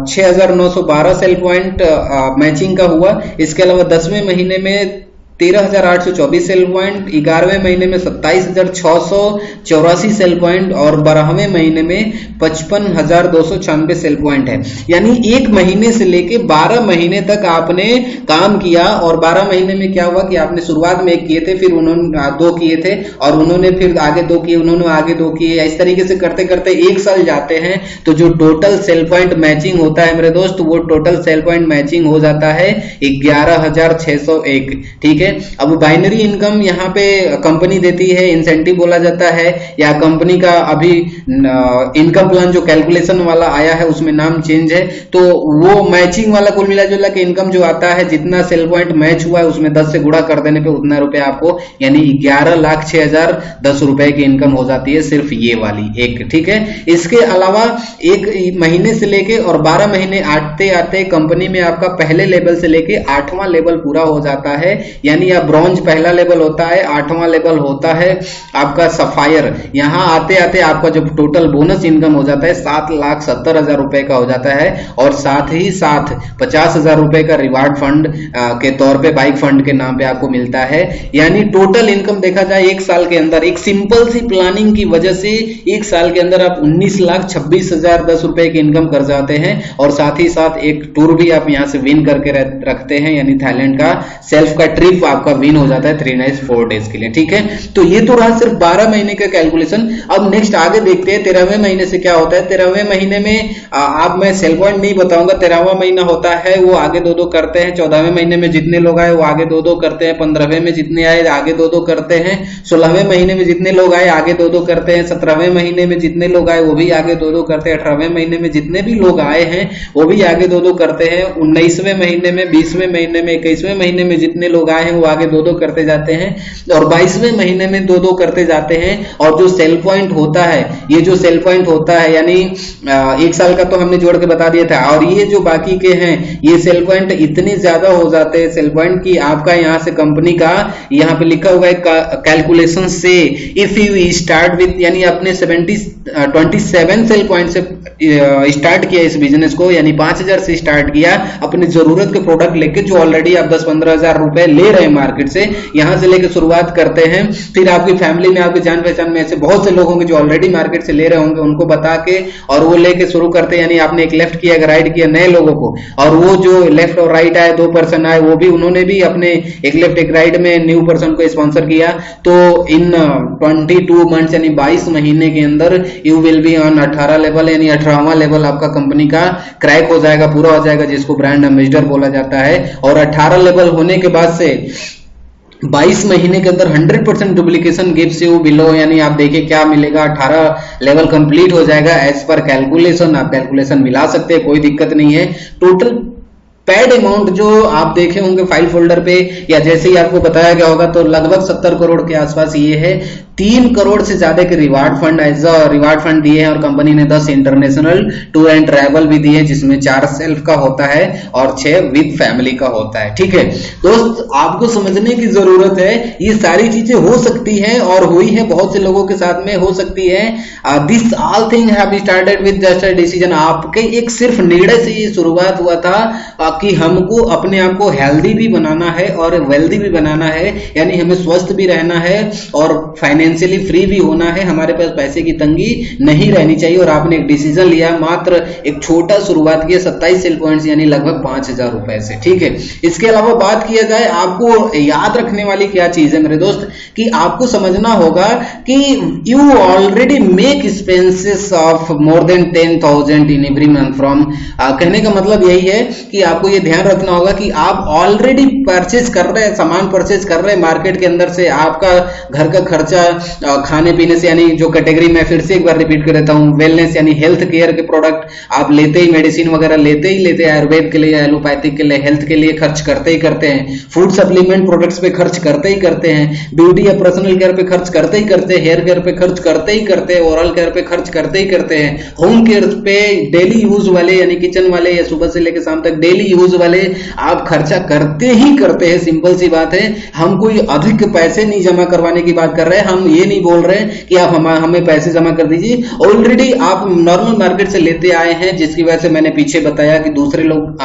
6912 सेल पॉइंट मैचिंग का हुआ। इसके अलावा 10वें महीने में 13,824 सेल पॉइंट, 11वें महीने में 27,684 सेल पॉइंट और 12वें महीने में 55,296 सेल पॉइंट है। यानी एक महीने से लेके 12 महीने तक आपने काम किया और 12 महीने में क्या हुआ कि आपने शुरुआत में 1 किए थे, फिर उन्होंने 2 किए थे और उन्होंने फिर आगे 2 किए, उन्होंने आगे 2 किए, इस तरीके से करते करते 1 साल जाते हैं। तो जो टोटल सेल पॉइंट मैचिंग होता है मेरे दोस्त, वो टोटल सेल पॉइंट मैचिंग हो जाता है 11,601, ठीक है। अब बाइनरी इनकम यहाँ पे कंपनी देती है, इंसेंटिव बोला जाता है, या कंपनी का अभी इनकम प्लान जो कैलकुलेशन वाला आया है उसमें नाम चेंज है, तो वो मैचिंग वाला कुल मिला जुला के इनकम जो आता है, जितना सेल पॉइंट मैच हुआ है उसमें 10 से गुणा कर देने पे उतना रुपए आपको, यानी 11,06,010 रुपए की इनकम हो जाती है, सिर्फ ये वाली एक, ठीक है। इसके अलावा एक महीने से लेके और 12 महीने आते आते कंपनी में आपका पहले लेवल से लेके 8वां लेवल पूरा हो जाता है, यानी यानी आप ब्रॉन्ज पहला लेवल होता है, 8वां लेवल होता है आपका सफायर। यहाँ आते आते आपका जो टोटल बोनस इनकम हो जाता है 7,70,000 रुपए का हो जाता है, और साथ ही साथ 50,000 रुपए का रिवार्ड फंड के तौर पे बाइक फंड के नाम पे आपको मिलता है। यानी टोटल इनकम देखा जाए एक साल के अंदर, एक सिंपल सी प्लानिंग की वजह से एक साल के अंदर आप 19,26,010 रुपए की इनकम कर जाते हैं, और साथ ही साथ एक टूर भी आप यहां से विन करके रखते हैं, यानी थाईलैंड का सेल्फ का ट्रिप आपका विन हो जाता है 3 नाइट्स 4 डेज के लिए। ठीक है, तो ये तो रहा सिर्फ 12 महीने का कैलकुलेशन। अब नेक्स्ट आगे देखते हैं 13वें महीने से क्या होता है। 13वें महीने में आप मैं सेल पॉइंट नहीं बताऊंगा, 13वां महीना होता है वो आगे 2-2 करते हैं। 14वें महीने में जितने लोग आए वो आगे 2-2 करते हैं। 15वें में जितने आए आगे 2-2 करते हैं। 16वें महीने में जितने लोग आए आगे 2-2 करते हैं। 17वें महीने में जितने लोग आए वो भी आगे 2-2 करते हैं। 18वें महीने में जितने भी लोग आए हैं वो भी आगे 2-2 करते हैं। 19वें महीने में, 20वें महीने में, 21वें महीने में जितने लोग आए हैं वो आगे 2-2 करते जाते हैं, और 22वें महीने में 2-2 करते जाते हैं। और जो सेल पॉइंट होता है, ये जो सेल पॉइंट होता है यानी एक साल का तो हमने जोड़ के बता दिया था, और ये जो बाकी के हैं ये सेल पॉइंट इतने ज्यादा हो जाते हैं सेल पॉइंट की आपका यहाँ से कंपनी का यहाँ पे लिखा हुआ है कैलकुलेशन से इफ यू स्टार्ट विद, यानी अपने 27 सेल पॉइंट से स्टार्ट किया इस बिजनेस को, यानी 5,000 से स्टार्ट किया अपनी जरूरत के प्रोडक्ट लेके, जो ऑलरेडी आप 10-15 हजार रुपए ले रहे हैं मार्केट से, यहां से लेके शुरुआत करते हैं। फिर आपकी फैमिली में, आपकी जान पहचान में ऐसे बहुत से लोग होंगे जो ऑलरेडी मार्केट से ले रहे होंगे, उनको बता के और वो लेके शुरू करते हैं। यानी आपने एक लेफ्ट किया, एक राइट किया नए लोगों को, और वो जो लेफ्ट और राइट आए 2 पर्सन आए, वो भी उन्होंने भी अपने एक लेफ्ट एक राइट में न्यू पर्सन को स्पॉन्सर किया। तो इन 22 मंथ्स यानी 22 महीने के अंदर you will be on 18 level, यानी 18वां लेवल आपका कंपनी का क्रैक हो जाएगा, पूरा हो जाएगा, जिसको ब्रांड एम्बेसडर बोला जाता है। और 18 लेवल होने के बाद से 22 महीने के अंदर 100% डुप्लीकेशन गिव्स यू बिलो, यानी आप देखिए क्या मिलेगा। 18 लेवल कंप्लीट हो जाएगा एज पर कैलकुलेशन, आप कैलकुलेशन मिला सकते हैं, कोई दिक्कत नहीं है। टोटल पेड अमाउंट जो आप देखे होंगे फाइल फोल्डर पे या जैसे ही आपको बताया गया होगा, तो लगभग 70 करोड़ के आसपास ये है। 3 करोड़ से ज्यादा के reward fund as a reward fund दिए हैं, और कंपनी ने 10 इंटरनेशनल टूर एंड ट्रैवल भी दिए, जिसमें 4 सेल्फ का होता है और 6 विद फैमिली का होता है। ठीक है दोस्त, आपको समझने की जरूरत है, ये सारी चीजें हो सकती हैं और हुई है बहुत से लोगों के साथ में, हो सकती है। This all thing have started with just a decision, आपके एक सिर्फ निर्णय से ये शुरुआत हुआ था कि हमको अपने आप को हेल्दी भी बनाना है और वेल्दी भी बनाना है, यानी हमें स्वस्थ भी रहना है और फाइनेंशियली फ्री भी होना है, हमारे पास पैसे की तंगी नहीं रहनी चाहिए। और आपने एक डिसीजन लिया, मात्र एक छोटा शुरुआत किया 27 सेल पॉइंट्स यानी लगभग 5,000 रुपए से। ठीक है, इसके अलावा बात किया जाए, आपको याद रखने वाली क्या चीज है मेरे दोस्त, कि आपको समझना होगा कि you already make expenses of more than 10,000 in every month from, कहने का मतलब यही है कि आपको ये ध्यान रखना होगा कि आप ऑलरेडी परचेज कर रहे हैं, सामान परचेज कर रहे हैं मार्केट के अंदर से, आपका घर का खर्चा खाने पीने से, यानी जो कैटेगरी में फिर से एक बार रिपीट कर देता हूं, वेलनेस यानी हेल्थ केयर के प्रोडक्ट आप लेते ही, मेडिसिन वगैरह लेते ही आयुर्वेद के लिए, एलोपैथिक के लिए, हेल्थ के लिए खर्च करते ही करते हैं, फूड सप्लीमेंट प्रोडक्ट्स पे खर्च करते ही करते हैं, ब्यूटी या पर्सनल केयर पे खर्च करते ही करते हैं, हेयर केयर पे खर्च करते ही करते हैं, ओरल केयर पे खर्च करते ही करते हैं, होम केयर पे डेली यूज वाले यानी किचन वाले या सुबह से लेकर शाम तक डेली यूज वाले आप खर्चा करते ही करते हैं। सिंपल सी बात है, हम कोई अधिक पैसे नहीं जमा करवाने की बात कर रहे हैं, हम ये नहीं बोल रहे हैं कि आप हमें पैसे जमा कर दीजिए, ऑलरेडी आप नॉर्मल मार्केट से लेते आए हैं, जिसकी वजह से मैंने पीछे बताया कि दूसरे लोग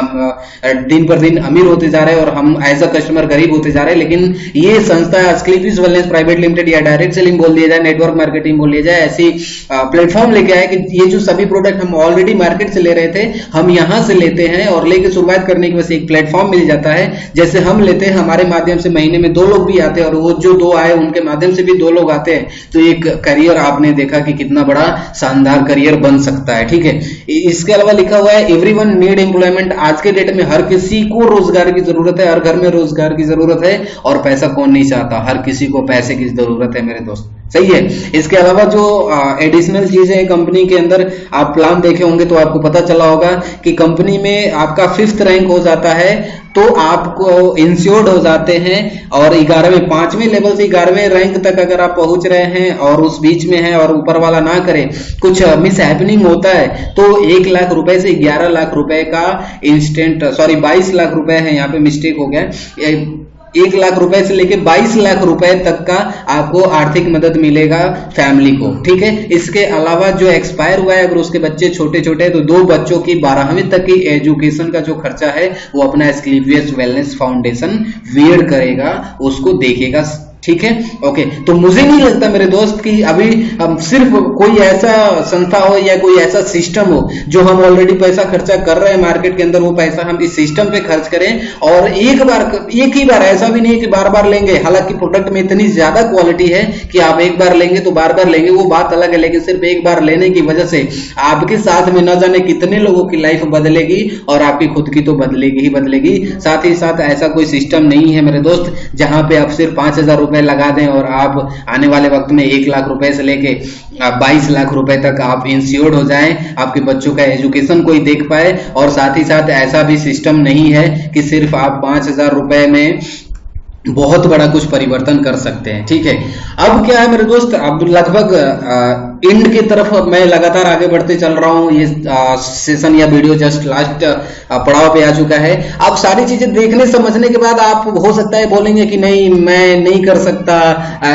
दिन पर दिन अमीर होते जा रहे हैं और हम एज अ कस्टमर गरीब होते जा रहे हैं। लेकिन ये संस्था एस्क्लेपियस वेलनेस प्राइवेट लिमिटेड या डायरेक्ट सेलिंग बोल दिया जाए, नेटवर्क मार्केटिंग बोल दिया जाए, ऐसी प्लेटफॉर्म लेके आए कि ये जो सभी प्रोडक्ट हम ऑलरेडी मार्केट से ले रहे थे, हम यहां से लेते हैं और लेके शुरुआत करने की वजह से एक प्लेटफॉर्म मिल जाता है। जैसे हम लेते हैं, हमारे माध्यम से महीने में 2 लोग भी आते हैं और वो जो 2 आए उनके माध्यम से भी 2 लोग आते हैं, तो एक करियर आपने देखा कि कितना बड़ा शानदार करियर बन सकता है। ठीक है, इसके अलावा लिखा हुआ है एवरीवन नीड एम्प्लॉयमेंट, आज के डेट में हर किसी को रोजगार की जरूरत है, हर घर में रोजगार की जरूरत है, और पैसा कौन नहीं चाहता, हर किसी को पैसे की जरूरत है मेरे दोस्त, सही है। इसके अलावा जो एडिशनल चीजें कंपनी के अंदर आप प्लान देखे होंगे तो आपको पता चला होगा कि कंपनी में आपका 5th रैंक हो जाता है तो आपको इंश्योर्ड हो जाते हैं, और 11वें 5वें लेवल से 11वें रैंक तक अगर आप पहुंच रहे हैं और उस बीच में है और ऊपर वाला ना करे, कुछ मिस हैपनिंग होता है, तो 1 लाख रुपए से 11 लाख रुपए का इंस्टेंट, सॉरी 22 लाख रुपए है, यहाँ पे मिस्टेक हो गया, 1 लाख रुपए से लेके 22 लाख रुपए तक का आपको आर्थिक मदद मिलेगा फैमिली को, ठीक है। इसके अलावा जो एक्सपायर हुआ है, अगर उसके बच्चे छोटे छोटे हैं तो 2 बच्चों की 12वीं तक की एजुकेशन का जो खर्चा है वो अपना एस्क्लेपियस वेलनेस फाउंडेशन वेयर करेगा, उसको देखेगा, ठीक है। ओके, तो मुझे नहीं लगता मेरे दोस्त कि अभी हम सिर्फ कोई ऐसा संस्था हो या कोई ऐसा सिस्टम हो जो हम ऑलरेडी पैसा खर्चा कर रहे हैं मार्केट के अंदर, वो पैसा हम इस सिस्टम पे खर्च करें और एक ही बार, ऐसा भी नहीं कि बार बार लेंगे। हालांकि प्रोडक्ट में इतनी ज्यादा क्वालिटी है कि आप एक बार लेंगे तो बार बार लेंगे, वो बात अलग है, लेकिन सिर्फ एक बार लेने की वजह से आपके साथ में न जाने कितने लोगों की लाइफ बदलेगी और आपकी खुद की तो बदलेगी ही बदलेगी। साथ ही साथ ऐसा कोई सिस्टम नहीं है मेरे दोस्त जहां पे आप सिर्फ 5,000 रुपए लगा दें और आप आने वाले वक्त में 1 लाख रुपए से लेके 22 लाख रुपए तक आप इंश्योर्ड हो जाएं, आपके बच्चों का एजुकेशन कोई देख पाए। और साथ ही साथ ऐसा भी सिस्टम नहीं है कि सिर्फ आप 5,000 रुपए में बहुत बड़ा कुछ परिवर्तन कर सकते हैं, ठीक है। अब क्या है मेरे दोस्त, अब लगभग एंड की तरफ मैं लगातार आगे बढ़ते चल रहा हूं। ये सेशन या वीडियो जस्ट लास्ट पड़ाव पे आ चुका है। अब सारी चीजें देखने समझने के बाद आप हो सकता है बोलेंगे कि नहीं मैं नहीं कर सकता,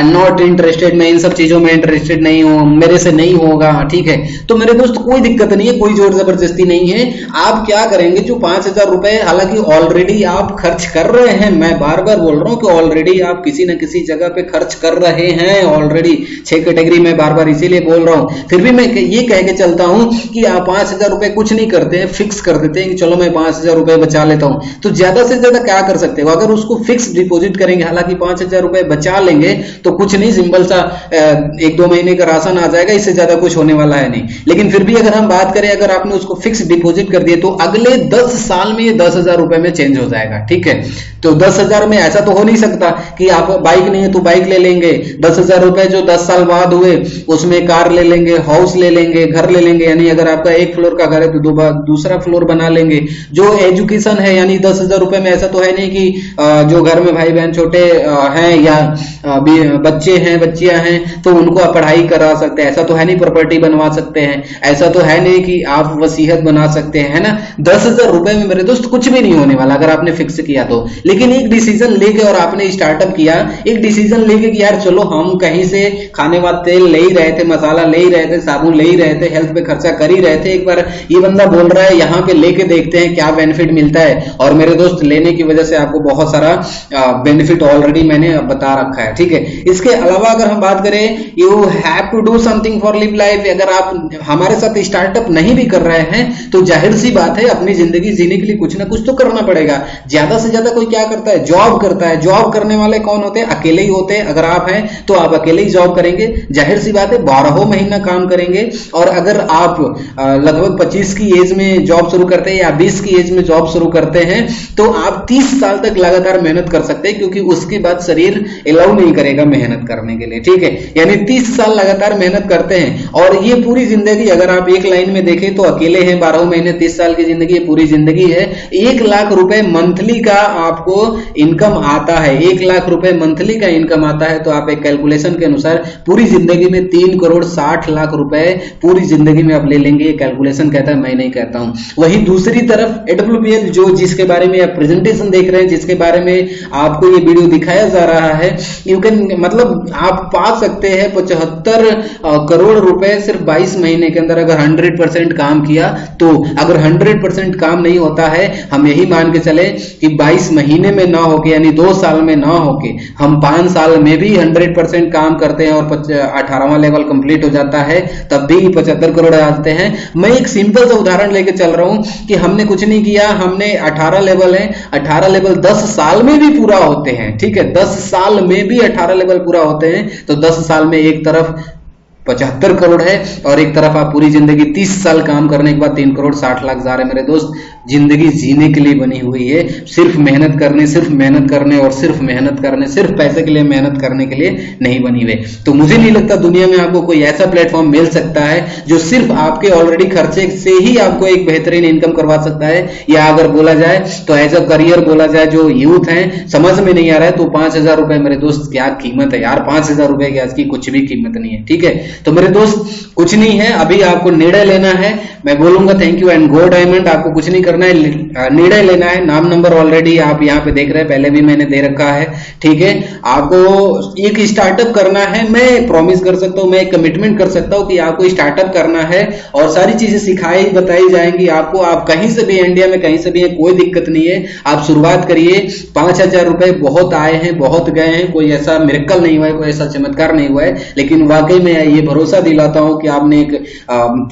नॉट इंटरेस्टेड, मैं इन सब चीजों में इंटरेस्टेड नहीं हूं, मेरे से नहीं होगा, ठीक है। तो मेरे दोस्त कोई दिक्कत नहीं है, कोई जोर जबरदस्ती नहीं है। आप क्या करेंगे, जो 5,000 रुपए हालांकि ऑलरेडी आप खर्च कर रहे हैं, मैं बार बार बोल रहा हूं कि ऑलरेडी आप किसी न किसी जगह पे खर्च कर रहे हैं ऑलरेडी। 6 कैटेगरी में बार बार इसीलिए बोल रहा हूं, फिर भी मैं ये कह के चलता हूं कि आप 5,000 रुपए कुछ नहीं करते हैं, फिक्स कर देते हैं कि चलो मैं 5,000 रुपए बचा लेता हूं। तो ज्यादा से ज्यादा क्या कर सकते हो, अगर उसको फिक्स डिपॉजिट करेंगे, हालांकि 5,000 रुपए बचा लेंगे तो कुछ नहीं, सिंपल सा 1-2 महीने का राशन आ जाएगा, इससे ज्यादा कुछ होने वाला है नहीं। लेकिन फिर भी अगर हम बात करें, अगर आपने उसको फिक्स डिपॉजिट कर दिए तो अगले 10 साल में ये 10,000 रुपए में चेंज हो जाएगा, ठीक है। तो 10,000 में ऐसा तो हो नहीं सकता कि आप बाइक नहीं है तो बाइक ले लेंगे, 10,000 रुपए जो 10 साल बाद हुए उसमें कार ले लेंगे, हाउस ले लेंगे, घर ले लेंगे, यानी अगर आपका 1 फ्लोर का घर है तो दूसरा फ्लोर बना लेंगे। जो एजुकेशन है, यानी 10,000 रुपए में ऐसा तो है नहीं कि जो घर में भाई बहन छोटे हैं या बच्चे हैं बच्चियां हैं तो उनको आप पढ़ाई करा सकते हैं, ऐसा तो है नहीं। प्रॉपर्टी बनवा सकते हैं, ऐसा तो है नहीं कि आप वसीयत बना सकते हैं, है ना। 10,000 रुपए में मेरे दोस्त कुछ भी नहीं होने वाला अगर आपने फिक्स किया तो। लेकिन एक डिसीजन लेके और आपने स्टार्टअप किया, एक डिसीजन लेके कि यार चलो हम कहीं से खाने वाला तेल ले ही रहे थे, मसाला ले ही रहे थे, साबुन ले ही रहे थे, हेल्थ पे खर्चा कर ही रहे थे, एक बार ये बंदा बोल रहा है यहाँ पे लेके देखते हैं क्या बेनिफिट मिलता है। और मेरे दोस्त लेने की वजह से आपको बहुत सारा बेनिफिट ऑलरेडी मैंने बता रखा है, ठीक है। इसके अलावा अगर हम बात करें, you have to do something for live life. अगर आप हमारे साथ स्टार्टअप नहीं भी कर रहे हैं तो जाहिर सी बात है अपनी जिंदगी जीने के लिए कुछ ना कुछ तो करना पड़ेगा। ज्यादा से ज्यादा कोई क्या करता है, जॉब करता है। जॉब करने वाले कौन होते हैं, अकेले ही होते हैं। अगर आप हैं तो आप अकेले ही जॉब करेंगे, जाहिर सी बात है 12 महीना काम करेंगे। और अगर आप लगभग 25 की एज में जॉब शुरू करते हैं या 20 की एज में जॉब शुरू करते हैं तो आप 30 साल तक लगातार मेहनत कर सकते हैं, क्योंकि उसके बाद शरीर अलाउ नहीं करेगा मेहनत करने के लिए, ठीक है। यानी 30 साल लगातार मेहनत करते हैं और ये पूरी जिंदगी अगर आप एक लाइन में देखें तो अकेले हैं 12 महीने, 30 साल की जिंदगी, पूरी जिंदगी है। 1 लाख रुपए मंथली का आपको इनकम आता है, 1 लाख रुपए मंथली का इनकम आता है। तो आप एक कैलकुलेशन के अनुसार पूरी जिंदगी में 3 करोड़ 60 लाख रुपए पूरी जिंदगी में आप ले लेंगे। ये कैलकुलेशन कहता है, मैं नहीं कहता हूं। वही दूसरी तरफ AWPL जो जिसके बारे में आप प्रेजेंटेशन देख रहे हैं, जिसके बारे में आपको ये वीडियो दिखाया जा रहा है, यू कैन मतलब आप पा सकते हैं 75 करोड़ रुपए सिर्फ 22 महीने के अंदर, अगर 100% काम किया तो। अगर 100% काम नहीं होता है, हम यही मान के चले कि 22 महीने में ना होके, यानी 2 साल में ना होके, हम 5 साल में भी 100% काम करते हैं और 18वां लेवल कंप्लीट हो जाता है, तब भी 75 करोड़ आते हैं। मैं एक सिंपल सा उदाहरण लेके चल रहा हूं कि हमने कुछ नहीं किया, हमने 18 लेवल है, 18 लेवल 10 साल में भी पूरा होते हैं, ठीक है। 10 साल में भी 18 लेवल पूरा होते हैं। तो 10 साल में एक तरफ 75 करोड़ है और एक तरफ आप पूरी जिंदगी 30 साल काम करने के बाद 3 करोड़ 60 लाख जा रहे हैं। मेरे दोस्त जिंदगी जीने के लिए बनी हुई है, सिर्फ मेहनत करने और सिर्फ मेहनत करने, सिर्फ पैसे के लिए मेहनत करने के लिए नहीं बनी हुई। तो मुझे नहीं लगता दुनिया में आपको कोई ऐसा प्लेटफॉर्म मिल सकता है जो सिर्फ आपके ऑलरेडी खर्चे से ही आपको एक बेहतरीन इनकम करवा सकता है। या अगर बोला जाए तो एज अ करियर बोला जाए, जो यूथ है समझ में नहीं आ रहा है, तो 5,000 रुपए मेरे दोस्त क्या कीमत है यार, 5,000 रुपए की आज की कुछ भी कीमत नहीं है, ठीक है। तो मेरे दोस्त कुछ नहीं है, अभी आपको निर्णय लेना है। मैं बोलूंगा thank you and go diamond, आपको कुछ नहीं करना करना है, निर्णय लेना है। नाम नंबर ऑलरेडी आप यहाँ पे देख रहे हैं, पहले भी मैंने दे रखा है, ठीक है। आपको एक स्टार्टअप करना है, मैं प्रॉमिस कर सकता हूँ, मैं एक कमिटमेंट कर सकता हूँ कि आपको स्टार्टअप करना है और सारी चीजें सिखाई बताई जाएंगी आपको। आप कहीं से भी, इंडिया में कहीं से भी, कोई दिक्कत नहीं है, आप शुरुआत करिए। 5,000 रुपए बहुत आए हैं, बहुत गए हैं, कोई ऐसा मिरेकल नहीं हुआ है, कोई ऐसा चमत्कार नहीं हुआ है, लेकिन वाकई में ये भरोसा दिलाता हूं कि आपने एक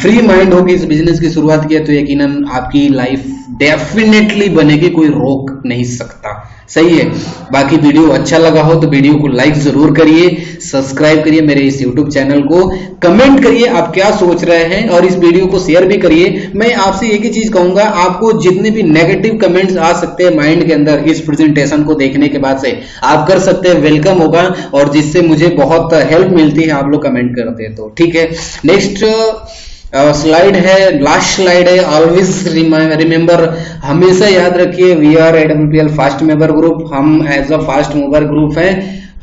फ्री माइंड होकर इस बिजनेस की शुरुआत किया तो यकीनन आपकी लाइफ डेफिनेटली बनेगी, कोई रोक नहीं सकता। सही है। बाकी वीडियो अच्छा लगा हो तो वीडियो को लाइक जरूर करिए, सब्सक्राइब करिए मेरे इस यूट्यूब चैनल को, कमेंट करिए आप क्या सोच रहे हैं और इस वीडियो को शेयर भी करिए। मैं आपसे एक ही चीज कहूंगा, आपको जितने भी नेगेटिव कमेंट्स आ सकते हैं माइंड के अंदर इस प्रेजेंटेशन को देखने के बाद से, आप कर सकते हैं, वेलकम होगा, और जिससे मुझे बहुत हेल्प मिलती है आप लोग कमेंट करते हैं तो, ठीक है। नेक्स्ट स्लाइड है, लास्ट स्लाइड है, ऑलवेज रिमेंबर, हमेशा याद रखिए, we are AWPL fast mover group. हम as a fast mover group हैं,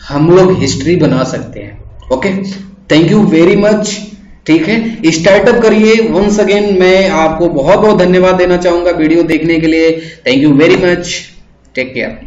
हम लोग हिस्ट्री बना सकते हैं। Okay, thank you very much, ठीक है। स्टार्टअप करिए। वंस अगेन मैं आपको बहुत बहुत धन्यवाद देना चाहूंगा वीडियो देखने के लिए। Thank you very much, take care.